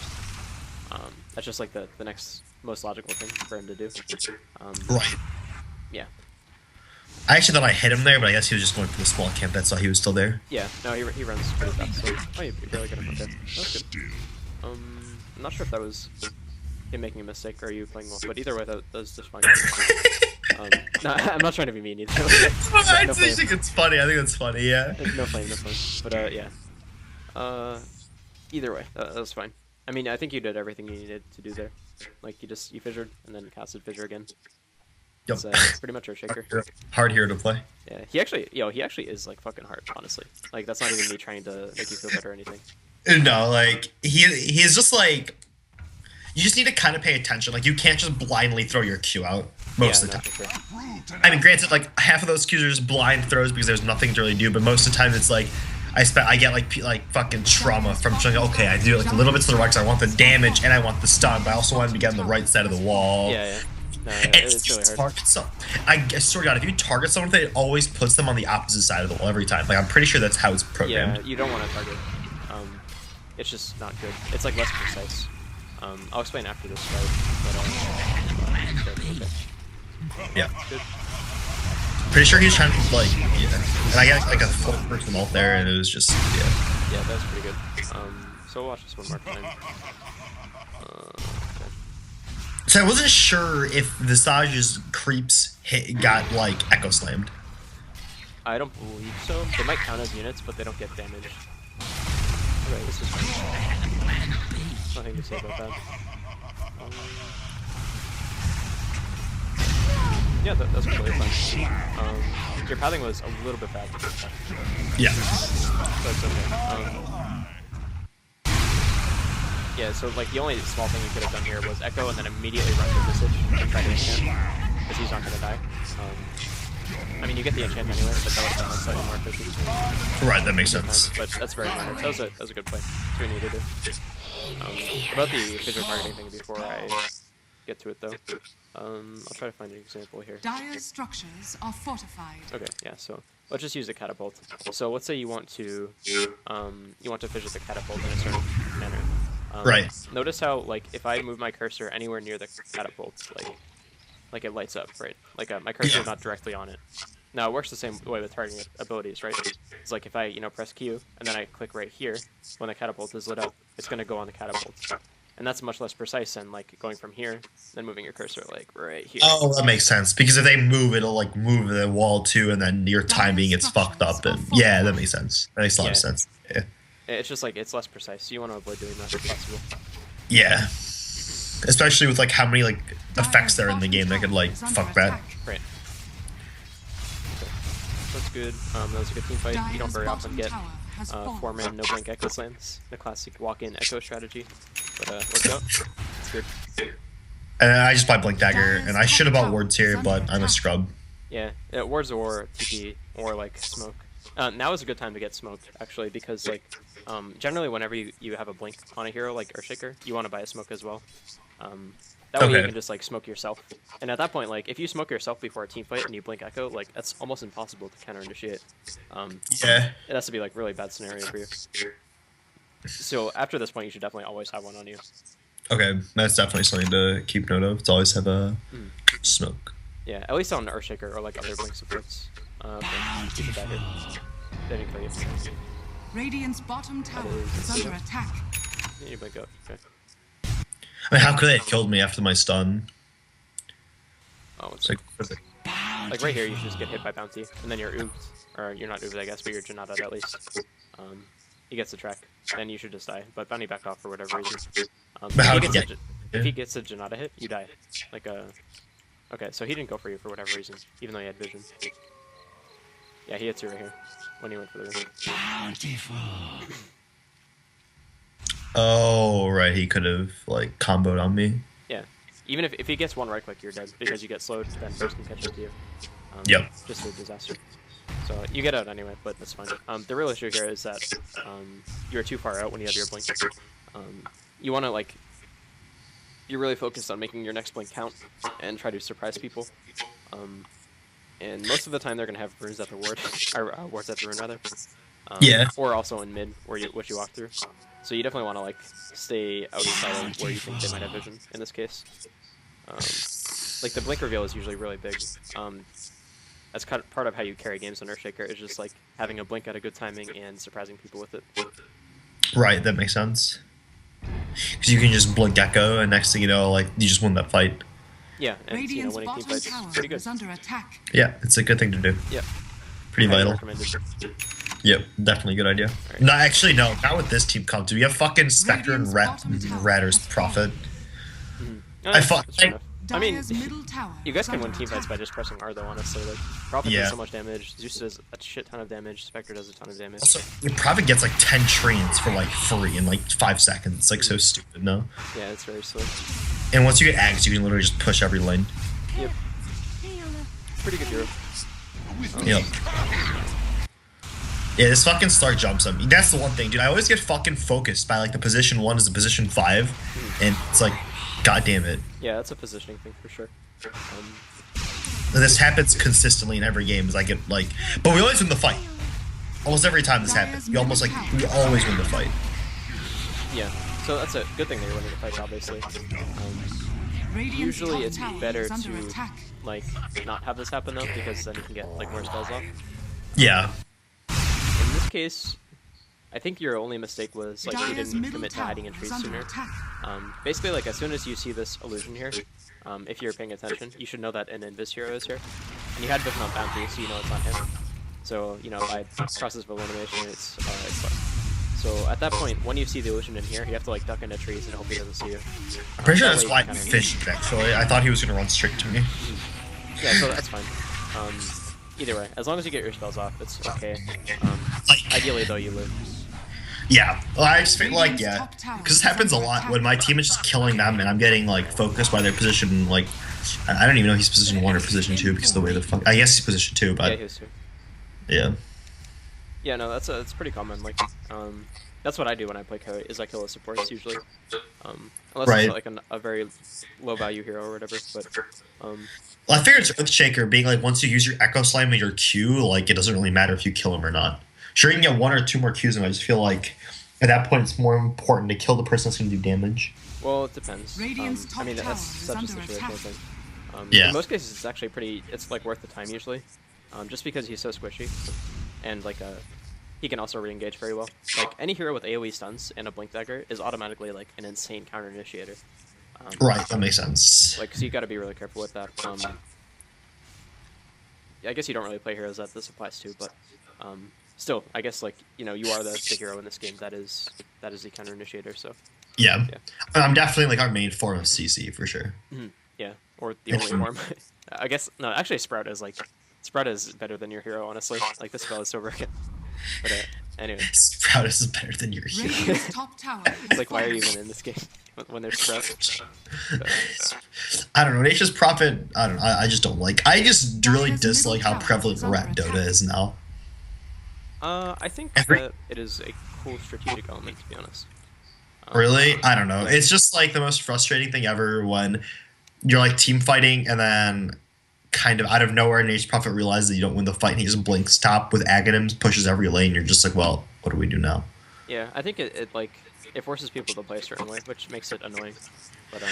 That's just like the next most logical thing for him to do. Right. Yeah. I actually thought I hit him there, but I guess he was just going for the small camp. That's why he was still there. Yeah. No, he runs pretty fast. So, oh, you barely got him. Okay. That's good. I'm not sure if that was him making a mistake or you playing well, but either way, that was just fine. No, I'm not trying to be mean either. I think it's funny. I think it's funny. Yeah. No flame. But yeah. Either way, that was fine. I mean, I think you did everything you needed to do there. Like you fissured and then casted fissure again. Yep. It's pretty much Earthshaker. Hard hero to play. Yeah, he actually is like fucking hard, honestly. Like that's not even me trying to make you feel better or anything. No, like he's just like you just need to kind of pay attention. Like you can't just blindly throw your Q out most of the time. For sure. I mean, granted, like half of those Qs are just blind throws because there's nothing to really do. But most of the time, it's like I get like fucking trauma from showing. Okay, I do like a little bit to the right because I want the damage and I want the stun, but I also want to be on the right side of the wall. Yeah. No, it's really hard. I swear to God, if you target someone, it always puts them on the opposite side of the wall every time. Like I'm pretty sure that's how it's programmed. Yeah, you don't want to target. It's just not good. It's like less precise. I'll explain after this fight. Okay. Yeah. Good. Pretty sure he's trying to like, yeah. And I got like a full person ult there, and it was just yeah. Yeah, that was pretty good. So we'll watch this one more time. Okay. So I wasn't sure if Visage's creeps got like echo slammed. I don't believe so. They might count as units, but they don't get damaged. Okay, this is fine. Nothing to say about that. Yeah, that's completely fine. Your pathing was a little bit bad. Yeah. That's okay. Yeah, so like the only small thing you could have done here was echo and then immediately run to Visage and try to enchant, because he's not going to die. I mean, you get the enchant anyway, but that would have been like slightly more efficient. Right, that makes sense. But that's very minor. That was a good play. That's what we needed to do. About the fissure targeting thing before I get to it though. I'll try to find an example here. Dire's structures are fortified. Okay, yeah, so let's just use the catapult. So let's say you want to fissure the catapult in a certain manner. Right. Notice how, like, if I move my cursor anywhere near the catapult, like it lights up, right? Like my cursor is not directly on it. Now it works the same way with targeting abilities, right? It's like if I, press Q and then I click right here, when the catapult is lit up, it's gonna go on the catapult, and that's much less precise than like going from here, then moving your cursor like right here. Oh, that makes sense because if they move, it'll like move the wall too, and then your timing gets fucked up. And yeah, that makes sense. That makes a lot of sense. Yeah. It's just like it's less precise, so you want to avoid doing that if possible. Yeah. Especially with like how many like effects there are in the game that could like fuck that. Right. Okay. That's good. That was a good team fight. You don't very often get 4-man no blink echo slams, the classic walk-in echo strategy. But let's go. It's good. And I just play Blink Dagger, and I should have bought wards here, but I'm a scrub. Yeah, wards or TP or like smoke. Now is a good time to get smoked actually, because like generally whenever you have a blink on a hero like Earthshaker, you want to buy a smoke as well. That way you can just like smoke yourself, and at that point, like if you smoke yourself before a team fight and you blink echo, like that's almost impossible to counter initiate. Yeah. It has to be like really bad scenario for you. So after this point, you should definitely always have one on you. Okay, that's definitely something to keep note of. To always have a smoke. Yeah, at least on Earthshaker or like other blink supports. Okay, you should die here. They didn't kill you. Radiant's bottom tower is under attack. Yeah, you blink out. Okay. I mean, how could they have killed me after my stun? Oh, it's like right here, you should just get hit by bounty, and then you're oofed, or you're not oofed, I guess, but you're Janata at least. He gets the track, then you should just die. But bounty back off for whatever reason. If he gets a Janata hit, you die. Like okay, so he didn't go for you for whatever reason, even though he had vision. Yeah, he hits you right here when he went for the ring. Bountiful. Oh, right. He could have like comboed on me. Yeah, even if he gets one right click, you're dead because you get slowed. Then first can catch up to you. Yep. Just a disaster. So you get out anyway, but that's fine. The real issue here is that you're too far out when you have your blink. You want to like you're really focused on making your next blink count and try to surprise people. And most of the time they're gonna have runes at the ward, or wards at the rune rather. Yeah. Or also in mid, where what you walk through. So you definitely want to like stay outside of where you think they might have vision in this case. Like the blink reveal is usually really big. That's kind of part of how you carry games on Earthshaker, is just like having a blink at a good timing and surprising people with it. Right, that makes sense. Because you can just blink Echo, and next thing you know, like you just win that fight. Yeah, and Radiant's winning team bottom fights tower is pretty good. is under attack. Yeah, it's a good thing to do. Yeah, Pretty highly vital. recommended. Yep, definitely a good idea. Right. No, actually, no, not with this team comp. Do we have fucking Spectre and Ratter's Prophet? I fuck. That's fair enough. I mean, Dire's middle tower you guys is can under win team fights attack. by just pressing R though, honestly. Like, Prophet Yeah. does so much damage, Zeus does a shit ton of damage, Spectre does a ton of damage. Also, your Prophet gets like 10 treants for like free in like 5 seconds. It's like so stupid, no? Yeah, it's very silly. And once you get Ags, you can literally just push every lane. Yep. Pretty good hero. Yep. Yeah, this fucking Slark jumps on me. That's the one thing, dude. I always get fucking focused by like the position 1 is the position 5, and it's like, god damn it. Yeah, that's a positioning thing for sure. And this happens consistently in every game. Is I get like, but we always win the fight. Almost every time this happens, we always win the fight. Yeah, so that's a good thing that you're winning the fights, obviously. Radiant's Usually top it's tower better is under to attack. like not have this happen though, because then you can get like more spells off. Yeah. In this case, I think your only mistake was like you Dire's didn't middle commit to tower hiding in trees is under sooner. attack. Basically, like as soon as you see this illusion here, if you're paying attention, you should know that an Invis hero is here. And you had Vision on bounty, so you know it's not him. So, you know, by process of elimination, it's Slark. So at that point, when you see the illusion in here, you have to like duck into trees and hope he doesn't see you. I'm pretty sure That that's way why you I kinda- fished, actually. I thought he was gonna run straight to me. Yeah, so that's fine. Either way, as long as you get your spells off, it's okay. Ideally, though, you live. Yeah, well, I just feel like, yeah. Because this happens a lot when my team is just killing them and I'm getting, like, focused by their position, like, I don't even know if he's position 1 or position 2 because of the way the fuck. I guess he's position 2, Yeah, but he was too. yeah. Yeah, no, that's pretty common. Like, that's what I do when I play carry, is I kill the supports usually. Unless Right. it's like a very low value hero or whatever. But Well, I figured it's Earthshaker being like, once you use your Echo Slime and your Q, like, it doesn't really matter if you kill him or not. Sure, you can get 1 or 2 more Qs, and I just feel like at that point it's more important to kill the person that's going to do damage. well, it depends. Radiant's I mean, top that's tower is such a under situational attack. thing. Yeah. In most cases, it's actually pretty. It's like worth the time usually, just because he's so squishy, and like he can also re-engage very well. Like any hero with AOE stuns and a blink dagger is automatically like an insane counter initiator. Right, that makes sense. Like, so you got to be really careful with that. I guess you don't really play heroes that this applies to, but still, I guess like you know you are the hero in this game that is the counter initiator. So Yeah. Yeah. I'm definitely like our main form of CC for sure. yeah, or the only form. I guess no, actually Sprout is better than your hero. Honestly, like this spell is so broken. But anyway, Sprout is better than your hero. Radiant's top tower it's is like why are you fallen. even in this game when there's Sprout? I don't know. Nature's Prophet, I don't know. I just don't like. I just really Dire's dislike middle how tower prevalent is under Rat Dota attack. is now. I think Every- that it is a cool strategic element, to be honest. Really? I don't know. It's just like the most frustrating thing ever when you're like team fighting and then kind of out of nowhere Nature's Prophet realizes that you don't win the fight and he just blinks top with Aghanim's, pushes every lane. You're just like, well, what do we do now? Yeah, I think it forces people to play a certain way, which makes it annoying. But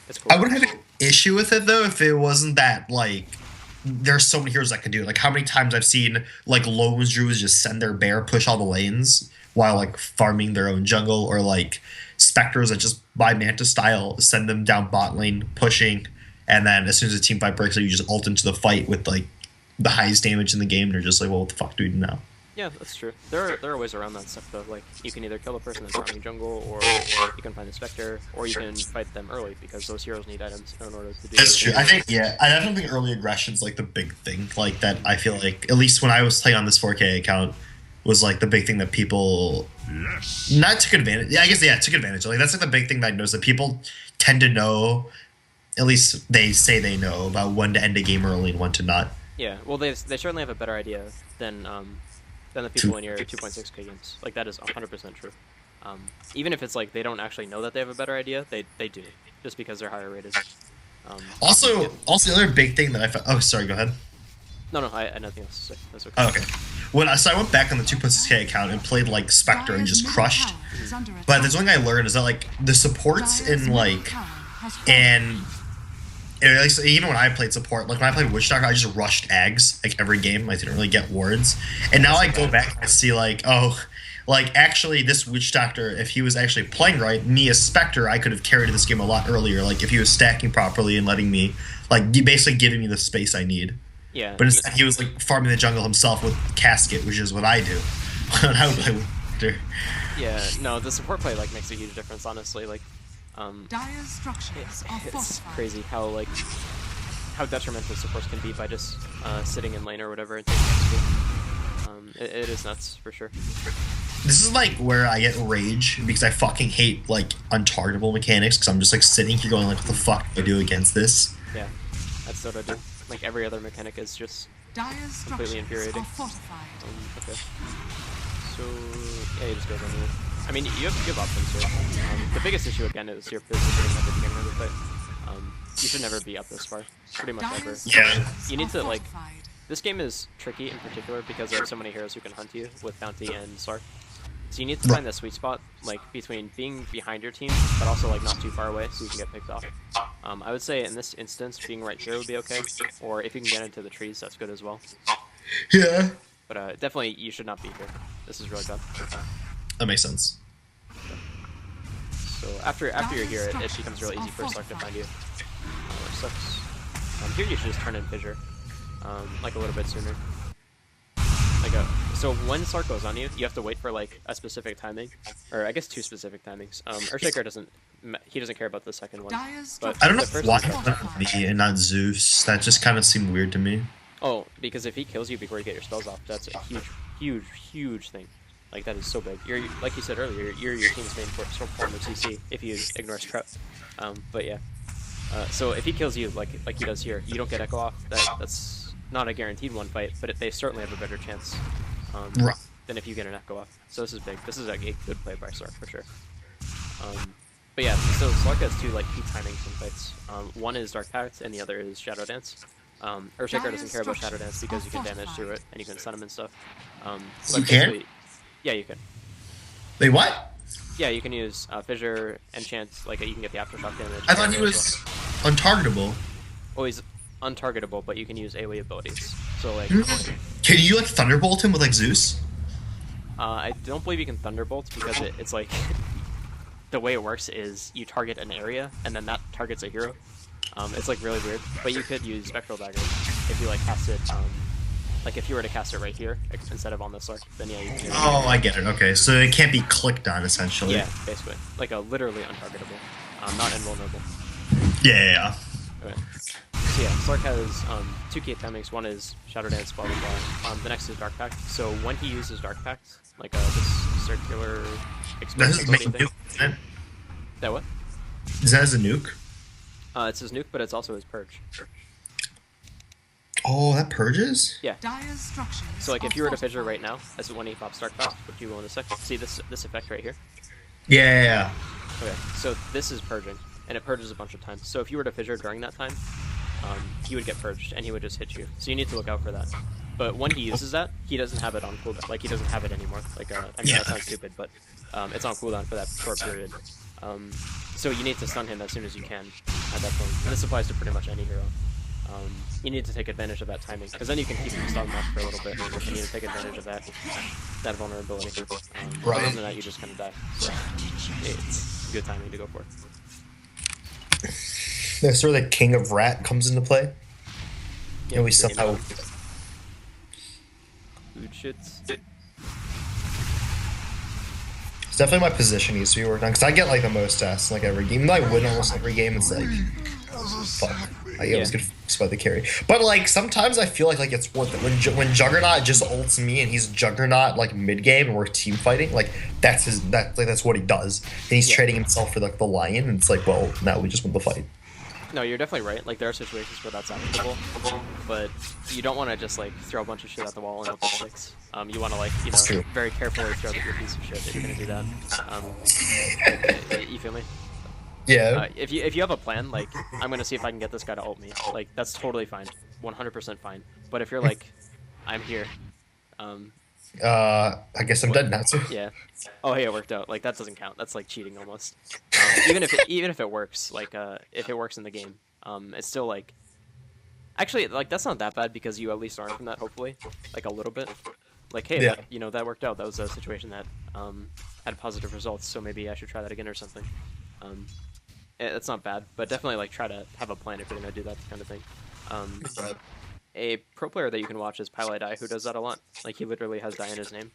it's cool. I wouldn't have an issue with it though if it wasn't that like there's so many heroes that can do it. Like how many times I've seen like Lowe's Druids just send their bear, push all the lanes while like farming their own jungle, or like Spectres that just by Manta style send them down bot lane pushing, and then as soon as the team fight breaks, you just ult into the fight with like the highest damage in the game. They're just like, well, what the fuck do we do now? Yeah, that's true. There are ways around that stuff though. Like you can either kill the person that's farming jungle, or you can find a Spectre, or you can fight them early because those heroes need items in order to do. That's their true. thing. I think, yeah, I definitely think early aggression's like the big thing. Like that, I feel like at least when I was playing on this 4K account, was like the big thing that people not took advantage. Yeah, I guess took advantage. Like that's like the big thing that I noticed that people tend to know. At least they say they know about when to end a game early and when to not. Yeah, well, they certainly have a better idea than the people in your 2.6K games. Like that is 100% true. Even if it's like they don't actually know that they have a better idea, they do just because they're higher rated. Also, yeah. the other big thing that I found. Oh, sorry. Go ahead. No, I had nothing else to say. That's okay. Oh, okay. So I went back on the 2.6K account and played like Spectre and just crushed. But there's one thing I learned is that like the supports in like and at least even when I played support, like when I played Witch Doctor, I just rushed Ags like every game. I didn't really get wards, and now I go back and see like, oh, like actually this Witch Doctor, if he was actually playing right, me as Spectre, I could have carried this game a lot earlier. Like if he was stacking properly and letting me, like basically giving me the space I need. Yeah. But instead, he was like farming the jungle himself with Casket, which is what I do when I would play Witch Doctor. Yeah. No, the support play like makes a huge difference, honestly. Like, Dire's structures are it's fortified. crazy how detrimental supports can be by just sitting in lane or whatever and taking XP. It is nuts for sure. This is like where I get rage because I fucking hate like untargetable mechanics because I'm just like sitting here going like, what the fuck do I do against this? Yeah, that's what I do. Like every other mechanic is just Dire's completely structures infuriating. are fortified. Okay. So yeah, you just go down here. I mean, you have options here. The biggest issue again is your positioning at the beginning of the fight. You should never be up this far, pretty much ever. Dire's Yeah. structures You need are to like. fortified. This game is tricky in particular because there are so many heroes who can hunt you with Bounty and Slark. So you need to find the sweet spot, like between being behind your team, but also like not too far away, so you can get picked off. I would say in this instance, being right here would be okay, or if you can get into the trees, that's good as well. Yeah. But definitely, you should not be here. This is really bad. That makes sense. So after you're here, it becomes really easy for Slark to find you. Which sucks. Here you should just turn in Fissure, like a little bit sooner. So when Slark goes on you, you have to wait for like a specific timing, or I guess 2 specific timings. Earthshaker doesn't care about the second one. Dire's But I don't know the first why one- it went me and not Zeus. That just kind of seemed weird to me. Oh, because if he kills you before you get your spells off, that's a huge thing. Like that is so big. You're like you said earlier, you're your team's main form of CC if you ignore Sprout. But yeah. So if he kills you like he does here, you don't get echo off. That's not a guaranteed one fight, but they certainly have a better chance Right. than if you get an echo off. So this is big. This is a good play by Slark for sure. But yeah, so Slark has 2 like key timings in fights. One is Dark Pact and the other is Shadow Dance. Earthshaker doesn't care about Shadow Dance because you can damage through it and you can stun him and stuff. But You can? basically- Yeah, you can. Wait, what? Yeah, you can use Fissure, Enchant, like you can get the aftershock damage. I thought he was untargetable. Oh, he's untargetable, but you can use AoE abilities. So like, Can you like Thunderbolt him with like Zeus? I don't believe you can Thunderbolt because it's like the way it works is you target an area and then that targets a hero. It's like really weird, but you could use Spectral Dagger if you like cast it. Like if you were to cast it right here instead of on the Slark, then yeah, you can. Oh, I get it. Okay, so it can't be clicked on essentially. Yeah, basically, like a literally untargetable, not invulnerable. Yeah. Okay. So yeah, Slark has 2 key timings. One is Shadow Dance, blah blah blah. The next is Dark Pact. So when he uses Dark Pact, like this circular That's his main explosive thing. nuke, isn't it? That what? Is that as a nuke? It's his nuke, but it's also his purge. Oh, that purges? Yeah. Dire's structures So like if are you were to Fissure fortified. right now, as when he pops Dark Pact, which you will in a second. See this effect right here? Yeah. Okay. So this is purging, and it purges a bunch of times. So if you were to Fissure during that time, he would get purged, and he would just hit you. So you need to look out for that. But when he uses that, he doesn't have it on cooldown. Like he doesn't have it anymore. Like I mean that sounds stupid, but it's on cooldown for that short period. So you need to stun him as soon as you can at that point. And this applies to pretty much any hero. You need to take advantage of that timing, because then you can keep him stunned up for a little bit, and you need to take advantage of that vulnerability. Right. Other than that, you just kind of die. So it's good timing to go for. That's where the King of Rat comes into play. Yeah, And we good somehow. food shits. It's definitely my position needs to be worked on because I get like the most S in like every game. Even though I win almost every game, it's like fuck. I always get fucked by the carry. But like sometimes I feel like it's worth it when Juggernaut just ults me and he's Juggernaut like mid game and we're team fighting. Like that's what he does. And he's trading himself for like the lion. And it's like, well, now we just won the fight. No, you're definitely right. Like there are situations where that's applicable, but you don't want to just like throw a bunch of shit at the wall and hope it sticks. You want to like That's true. very carefully throw your piece of shit if you're gonna do that. You feel me? Yeah. If you have a plan, like I'm gonna see if I can get this guy to ult me, like that's totally fine, 100% fine. But if you're like, I'm here, I guess I'm dead now too. yeah. Oh, hey, it worked out. Like that doesn't count. That's like cheating almost. Even if it works, like if it works in the game, it's still like, actually, like that's not that bad because you at least learn from that, hopefully, like a little bit. Like, hey, Yeah. that, that worked out. That was a situation that had positive results, so maybe I should try that again or something. It's not bad, but definitely like try to have a plan if you're gonna do that kind of thing. A pro player that you can watch is PyLiDi, who does that a lot. Like he literally has die in his name,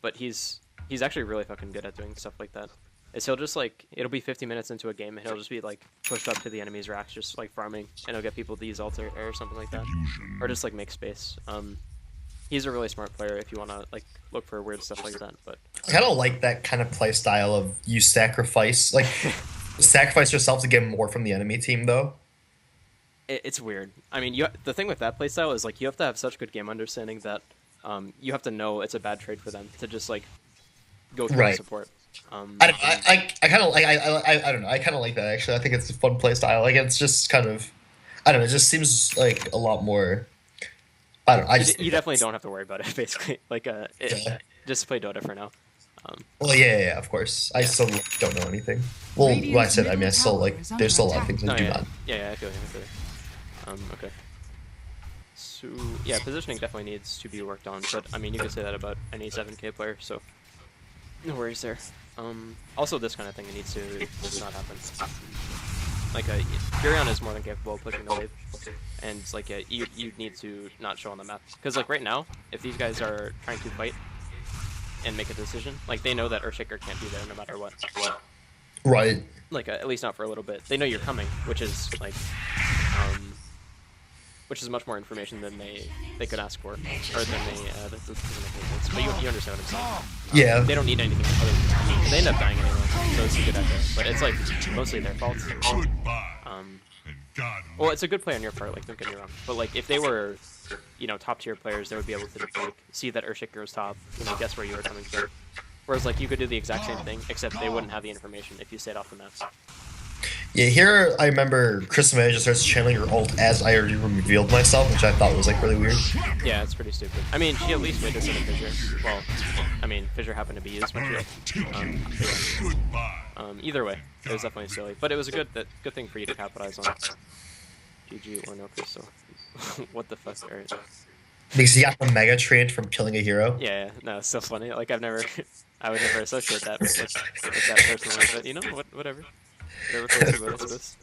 but he's actually really fucking good at doing stuff like that. Is he'll just like it'll be 50 minutes into a game and he'll just be like pushed up to the enemy's racks, just like farming, and he'll get people to use ult or something like that, or just like make space. He's a really smart player if you want to like look for weird stuff like that. But I kind of like that kind of play style of you sacrifice yourself to get more from the enemy team, though. it's weird. I mean, the thing with that playstyle is like you have to have such good game understanding that you have to know it's a bad trade for them to just like go through Right. support. I kind of like I don't know. I kind of like that actually. I think it's a fun play style. Like it's just kind of I don't know. It just seems like a lot more. I don't know. You definitely don't have to worry about it. Basically, like just play Dota for now. Well, yeah, of course. I still don't know anything. Well, like I said, I mean, I still like. There's still a lot of things I do not. Yeah, I feel you. Okay. So yeah, positioning definitely needs to be worked on, but I mean, you can say that about any 7K player, so no worries there. Also, this kind of thing needs to not happen. Like, Furion is more than capable of pushing the wave, and like, you need to not show on the map, because like right now, if these guys are trying to fight and make a decision, like they know that Earthshaker can't be there no matter what. Right. Like at least not for a little bit. They know you're coming, which is like, which is much more information than they could ask for, or than they. That doesn't make any sense. But you understand what I'm saying. Yeah. They don't need anything other than that. I mean, they end up dying anyway, so it's a good echo. But it's like mostly their fault. Goodbye. And God. Well, it's a good play on your part. Like, don't get me wrong. But like, if they were, top tier players, they would be able to like see that Earthshaker was top, guess where you were coming from. Whereas like you could do the exact same thing, except they wouldn't have the information if you stayed off the map. Yeah, here I remember Crystal Manager starts channeling her ult as I already revealed myself, which I thought was like really weird. Yeah, it's pretty stupid. I mean, she at least waited for the fissure. Well, I mean, fissure happened to be used, but either way, it was definitely silly. But it was a good thing for you to capitalize on. GG or no Crystal. What the fuck? Alright. Because he got the mega trained from killing a hero. Yeah, no, it's so funny. Like I would never associate that with that personally, but whatever. Whatever floats your boat, I suppose.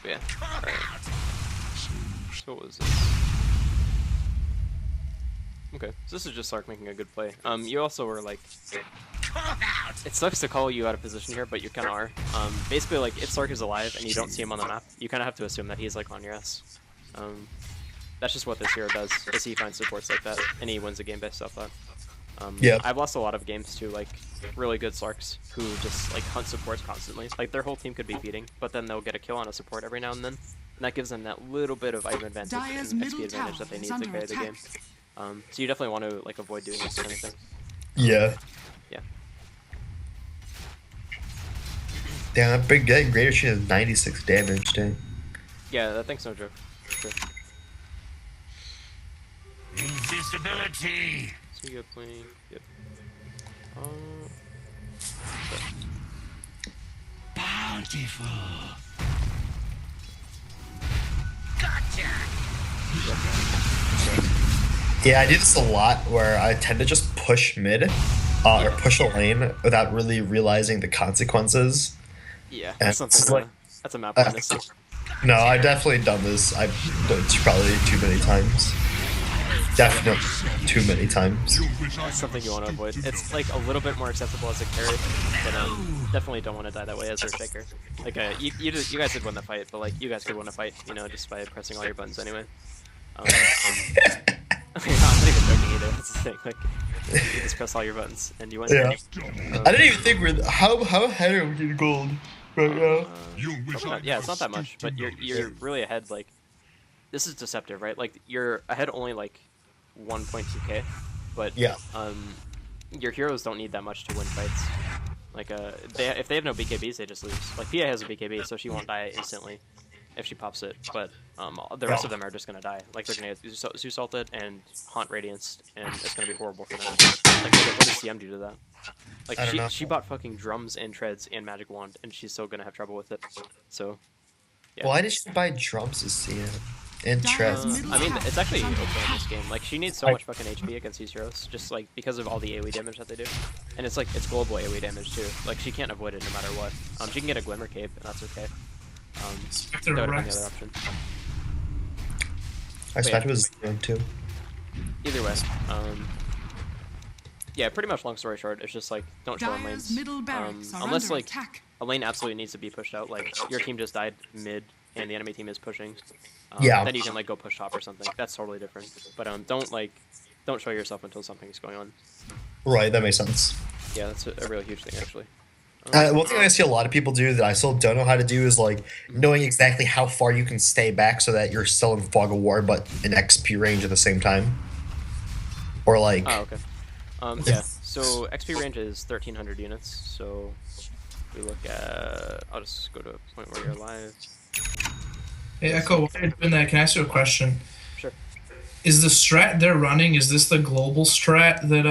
Yeah. Alright. So what was this? Okay, so this is just Slark making a good play. You also were like, it sucks to call you out of position here, but you kind of are. Basically, like if Slark is alive and you don't see him on the map, you kind of have to assume that he's like on your ass. That's just what this hero does, is he finds supports like that, and he wins the game based off that. Yeah. I've lost a lot of games to like really good Slarks who just like hunt supports constantly. Like their whole team could be feeding, but then they'll get a kill on a support every now and then, and that gives them that little bit of item advantage and XP advantage that they need to carry the game. So you definitely want to like avoid doing this kind of thing. Yeah. Yeah. Damn, that big guy, Greater Sheen has 96 damage, dang. Yeah, that thing's no joke. Sure. Invisibility. So you go playing. Yep. Bountiful. Yeah, I do this a lot where I tend to just push mid or push a lane without really realizing the consequences. Yeah, And that's something. it's like- That's a map weakness. No, I've definitely done this. I've done it probably too many times. Definitely too many times. That's something you want to avoid. It's like a little bit more acceptable as a carry, but definitely don't want to die that way as Earthshaker. Like you guys did win the fight, but like you guys could win a fight, just by pressing all your buttons anyway. I'm not even joking either. That's the thing. Like you just press all your buttons and you win. Yeah. I didn't even think we're how ahead are we in gold right now? Yeah, it's not that much, but you're really ahead. Like this is deceptive, right? Like you're ahead only like 1.2k, but Yeah. Your heroes don't need that much to win fights. Like if they have no BKBs, they just lose. Like PA has a BKB, so she won't die instantly if she pops it, but the rest of them are just gonna die. Like they're gonna get Zeus ulted and Haunt Radianced, and it's gonna be horrible for them. Like what does CM do to that? Like she bought fucking drums and treads and magic wand, and she's still gonna have trouble with it. So Yeah. Why did she buy drums as CM? Dyer's Interest. middle I mean, tower it's actually is under okay in attack. this game. Like, she needs so much fucking HP against these heroes, just like because of all the AoE damage that they do. And it's like, it's global AoE damage too. Like, she can't avoid it no matter what. She can get a Glimmer Cape, and that's okay. That would have been the other option. I suspect it was CM too. Either way, yeah, pretty much long story short, it's just like, don't show on Dyer's lanes. middle barracks are Unless under like, attack. a lane absolutely needs to be pushed out, like, your team just died mid, and the enemy team is pushing. Yeah. Then you can like go push top or something. That's totally different. But don't show yourself until something's going on. Right, that makes sense. Yeah, that's a real huge thing actually. One thing I see a lot of people do that I still don't know how to do is like knowing exactly how far you can stay back so that you're still in fog of war but in XP range at the same time. Or like. Oh, okay. Yeah. So XP range is 1,300 units. So we look at. I'll just go to a point where you're alive. Hey Echo, while you're doing that, can I ask you a question? Sure. Is the strat they're running, is this the global strat that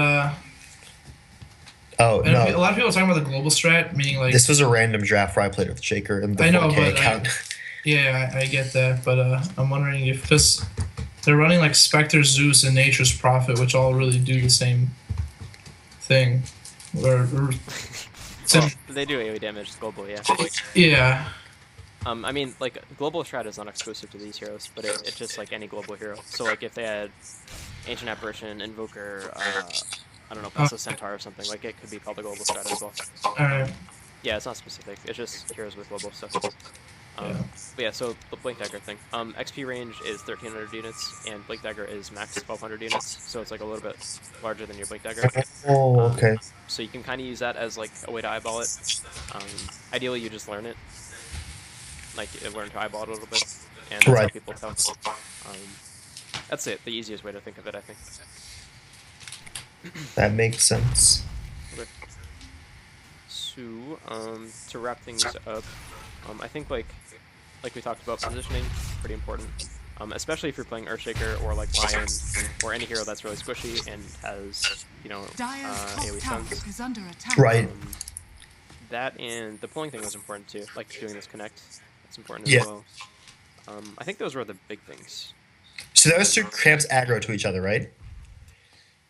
Oh and a no! lot of people are talking about the global strat, meaning like This was a random draft where I played with Shaker and the I know, 4K but account. yeah, I get that, but I'm wondering if because they're running like Spectre, Zeus, and Nature's Prophet, which all really do the same thing. Or Well, they do AoE damage globally, yeah. yeah. I mean, like, global strat is not exclusive to these heroes, but it's just like any global hero. So, like, if they had Ancient Apparition, Invoker, I don't know, Passive Centaur or something, like, it could be called a global strat as well. Alright. Yeah, it's not specific. It's just heroes with global stuff. Yeah. But yeah, so the Blink Dagger thing. XP range is 1,300 units, and Blink Dagger is max 1,200 units, so it's like a little bit larger than your Blink Dagger. Oh, okay. So you can kind of use that as like a way to eyeball it. Ideally, you just learn it. Like, learn to eyeball it a little bit, and that's how Right. people tell. That's it, the easiest way to think of it, I think. That makes sense. Okay. So, to wrap things up, I think like we talked about, positioning, pretty important. Especially if you're playing Earthshaker or like Lion or any hero that's really squishy and has, you know, Dyer's top AoE tower stuns. is under attack. Right. That and the pulling thing was important too, like doing this connect. That's important Yeah. as well. I think those were the big things. So those two cramps aggro to each other, right?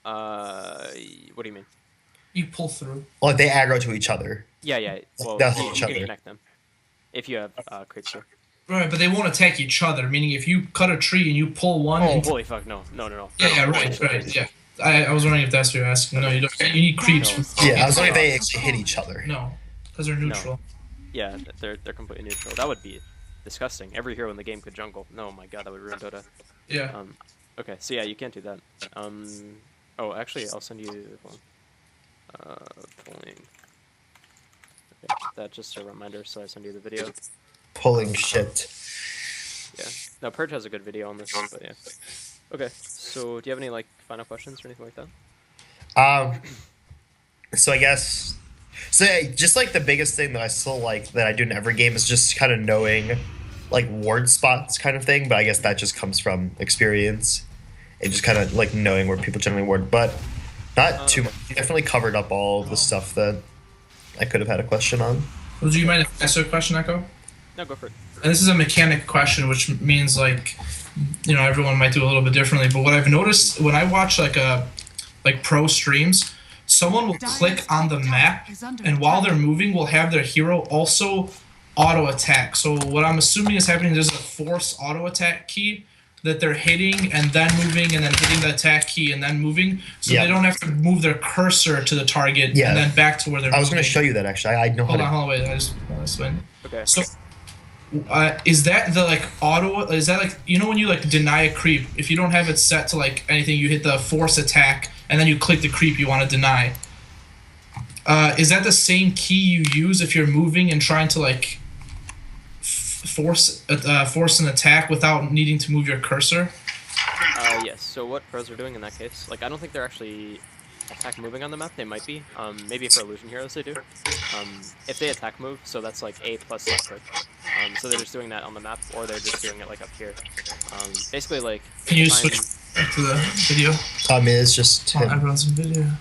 What do you mean? You pull through. Like they aggro to each other. Yeah. Well, That's you each can other. connect them if you have creeps here. Right, but they won't attack each other, meaning if you cut a tree and you pull one Oh, and holy fuck! No. yeah, right, yeah. I was wondering if that's what you're asking. No, you don't. You need creeps. No. Yeah, I was wondering if they actually hit each other. No, because they're neutral. Yeah, they're completely neutral. That would be disgusting. Every hero in the game could jungle. No, my god, that would ruin Dota. Yeah. Okay, so yeah, you can't do that. Oh, actually, I'll send you one. Pulling. Okay, that's just a reminder, so I send you the video. Pulling shit. Yeah. Now, Purge has a good video on this, but yeah. Okay, so do you have any, like, final questions or anything like that? So I guess, so yeah, just like the biggest thing that I still like that I do in every game is just kind of knowing like ward spots kind of thing, but I guess that just comes from experience and just kind of like knowing where people generally ward, but not too much. You definitely covered up all of the stuff that I could have had a question on. Would you mind if I ask you a question, Echo? No, go for it. And this is a mechanic question, which means like, you know, everyone might do a little bit differently. But what I've noticed when I watch like pro streams, someone will click on the map, and while they're moving, will have their hero also auto attack. So what I'm assuming is happening, there's a force auto attack key that they're hitting and then moving and then hitting the attack key and then moving, so Yeah. they don't have to move their cursor to the target Yeah. and then back to where they're I was going moving. to show you that actually. I know how Hold to. on, wait. I just want to explain. Okay. So, is that the like auto? Is that like, you know, when you like deny a creep, if you don't have it set to like anything, you hit the force attack and then you click the creep you want to deny. Is that the same key you use if you're moving and trying to like force an attack without needing to move your cursor? Yes, so what pros are doing in that case, like, I don't think they're actually attack moving on the map. They might be. Maybe for illusion heroes they do. If they attack move, so that's like A plus click. So they're just doing that on the map, or they're just doing it like up here. Basically, like, Can you if I'm- switch back to the video? I mean, it's just Oh, him. everyone's in video.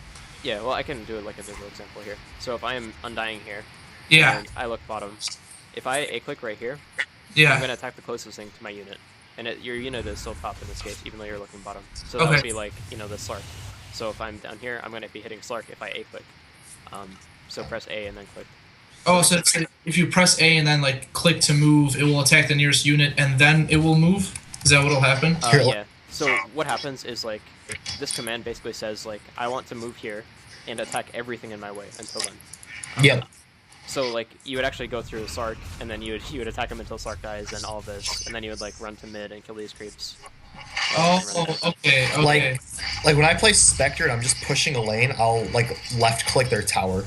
Yeah, well, I can do it like a visual example here. So if I am undying here, Yeah. and I look bottom, if I A-click right here, Yeah. I'm gonna attack the closest thing to my unit, and your unit is still top in this case, even though you're looking bottom. So that would be like the Slark. So if I'm down here, I'm gonna be hitting Slark if I A click. So press A and then click. Oh, so if you press A and then like click to move, it will attack the nearest unit and then it will move? Is that what'll happen? Yeah. So what happens is like this command basically says like I want to move here and attack everything in my way until then. Yep. So like you would actually go through Slark and then you would attack him until Slark dies and all of this, and then you would like run to mid and kill these creeps. Oh, okay. Like when I play Spectre and I'm just pushing a lane, I'll like left click their tower,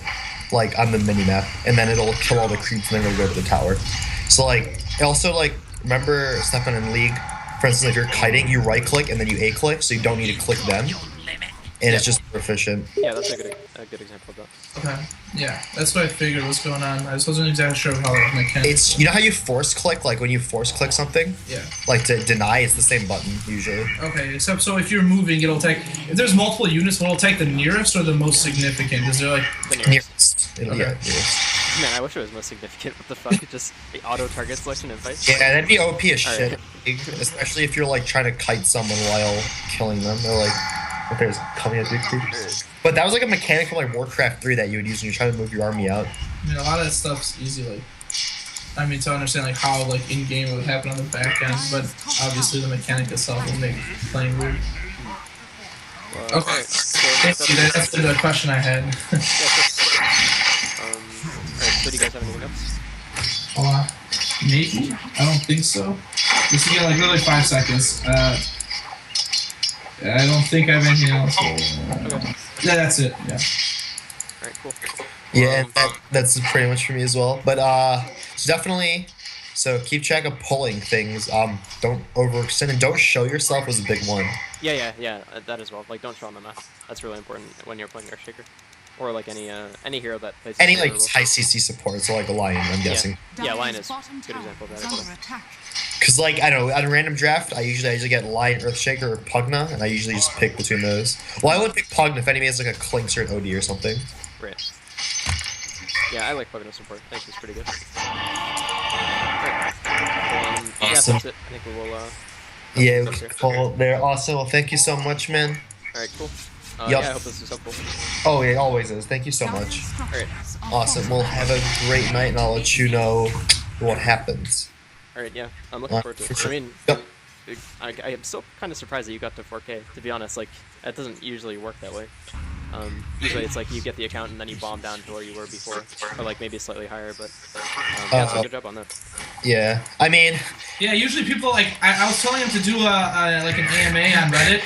like on the mini map, and then it'll kill all the creeps and then it'll go to the tower. So like also like remember Stefan in League, for instance, if you're kiting, you right click and then you A click, so you don't need to click them, and it's just more efficient. Yeah, that's a good example of that. Okay. Yeah, that's what I figured was going on. I just wasn't exactly sure how the mechanics. It's you know how you force click, like when you force click something, Yeah. like to deny, it's the same button usually. Okay, except so if you're moving, it'll take. If there's multiple units, will it take the nearest or the most significant? Is there like The nearest. Nearest. Okay. Yeah, nearest. Man, I wish it was most significant. What the fuck? Just the auto target selection in fights. Yeah, that'd be OP as shit. Alright. Especially if you're like trying to kite someone while killing them. They're like, okay, it's coming at you. But that was like a mechanic from like Warcraft 3 that you would use when you're trying to move your army out. I mean, a lot of that stuff's easy. Like, I mean, to understand like how like in game it would happen on the back end, but obviously the mechanic itself will make playing weird. Okay. Alright, so That's the question I had. Alright, so do you guys have anything else? Maybe? I don't think so. Just to get like literally 5 seconds. I don't think I have anything else. Okay. Yeah, that's it. Yeah. Alright, cool. Yeah, that's pretty much for me as well. But so definitely, so keep track of pulling things. Don't overextend and don't show yourself was a big one. Yeah, that as well. Like, don't show on the map. That's really important when you're playing Earthshaker, or like any hero that plays. Any like high CC support, so like a lion, I'm guessing. Yeah, Lion is a good example of that. As well. Cause like I don't know, on a random draft, I usually get Lion, Earthshaker, or Pugna, and I usually just pick between those. Well, I would pick Pugna if enemy has like a Clinks or an OD or something. Right. Yeah, I like Pugna support. I think it's pretty good. Yeah, Awesome. that's it. I think we will. Yeah, we can call it there. Awesome. Well, thank you so much, man. Alright, cool. Yup. Yeah, I hope this is helpful. Oh, yeah, it always is. Thank you so much. Alright. Awesome. Well, have a great night, and I'll let you know what happens. Alright, yeah. I'm looking forward to For it. sure. I mean, Yep. I am still kind of surprised that you got to 4K, to be honest. Like, that doesn't usually work that way. Usually it's like you get the account and then you bomb down to where you were before. Or like maybe slightly higher, but yeah, so good job on that. Yeah. I mean, Yeah, usually people like I was telling him to do like an AMA on Reddit.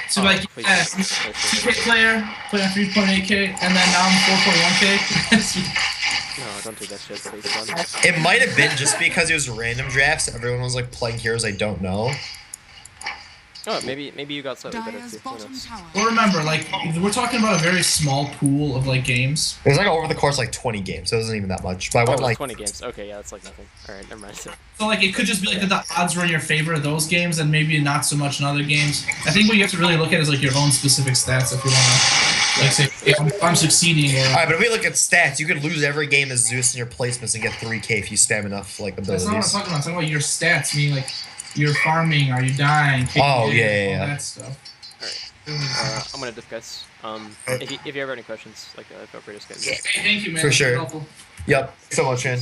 So like please. yeah, 2K player, play on 3.8K, and then now I'm 4.1K. No, don't do that shit, please. Don't. it might have been just because it was random drafts. Everyone was like playing heroes I don't know. Oh, maybe you got slightly better Dire's too. Who bottom knows? tower. Well, remember, like we're talking about a very small pool of like games. It was like over the course like 20 games, so it wasn't even that much. But I Oh, went it was like 20 games. Okay, yeah, that's like nothing. Alright, never mind. So like it could just be like that the odds were in your favor of those games, and maybe not so much in other games. I think what you have to really look at is like your own specific stats if you want to like say if I'm succeeding or. Alright, but if we look at stats, you could lose every game as Zeus in your placements and get 3K if you spam enough like That's not what I'm abilities. talking about. I'm talking about your stats, meaning like you're farming, are you dying, Oh, KPA, yeah. all that stuff. I'm gonna diff guys. If you ever have any questions, like feel free to skip me. Hey, thank you, man. For That's sure. helpful. Yep. So much, man.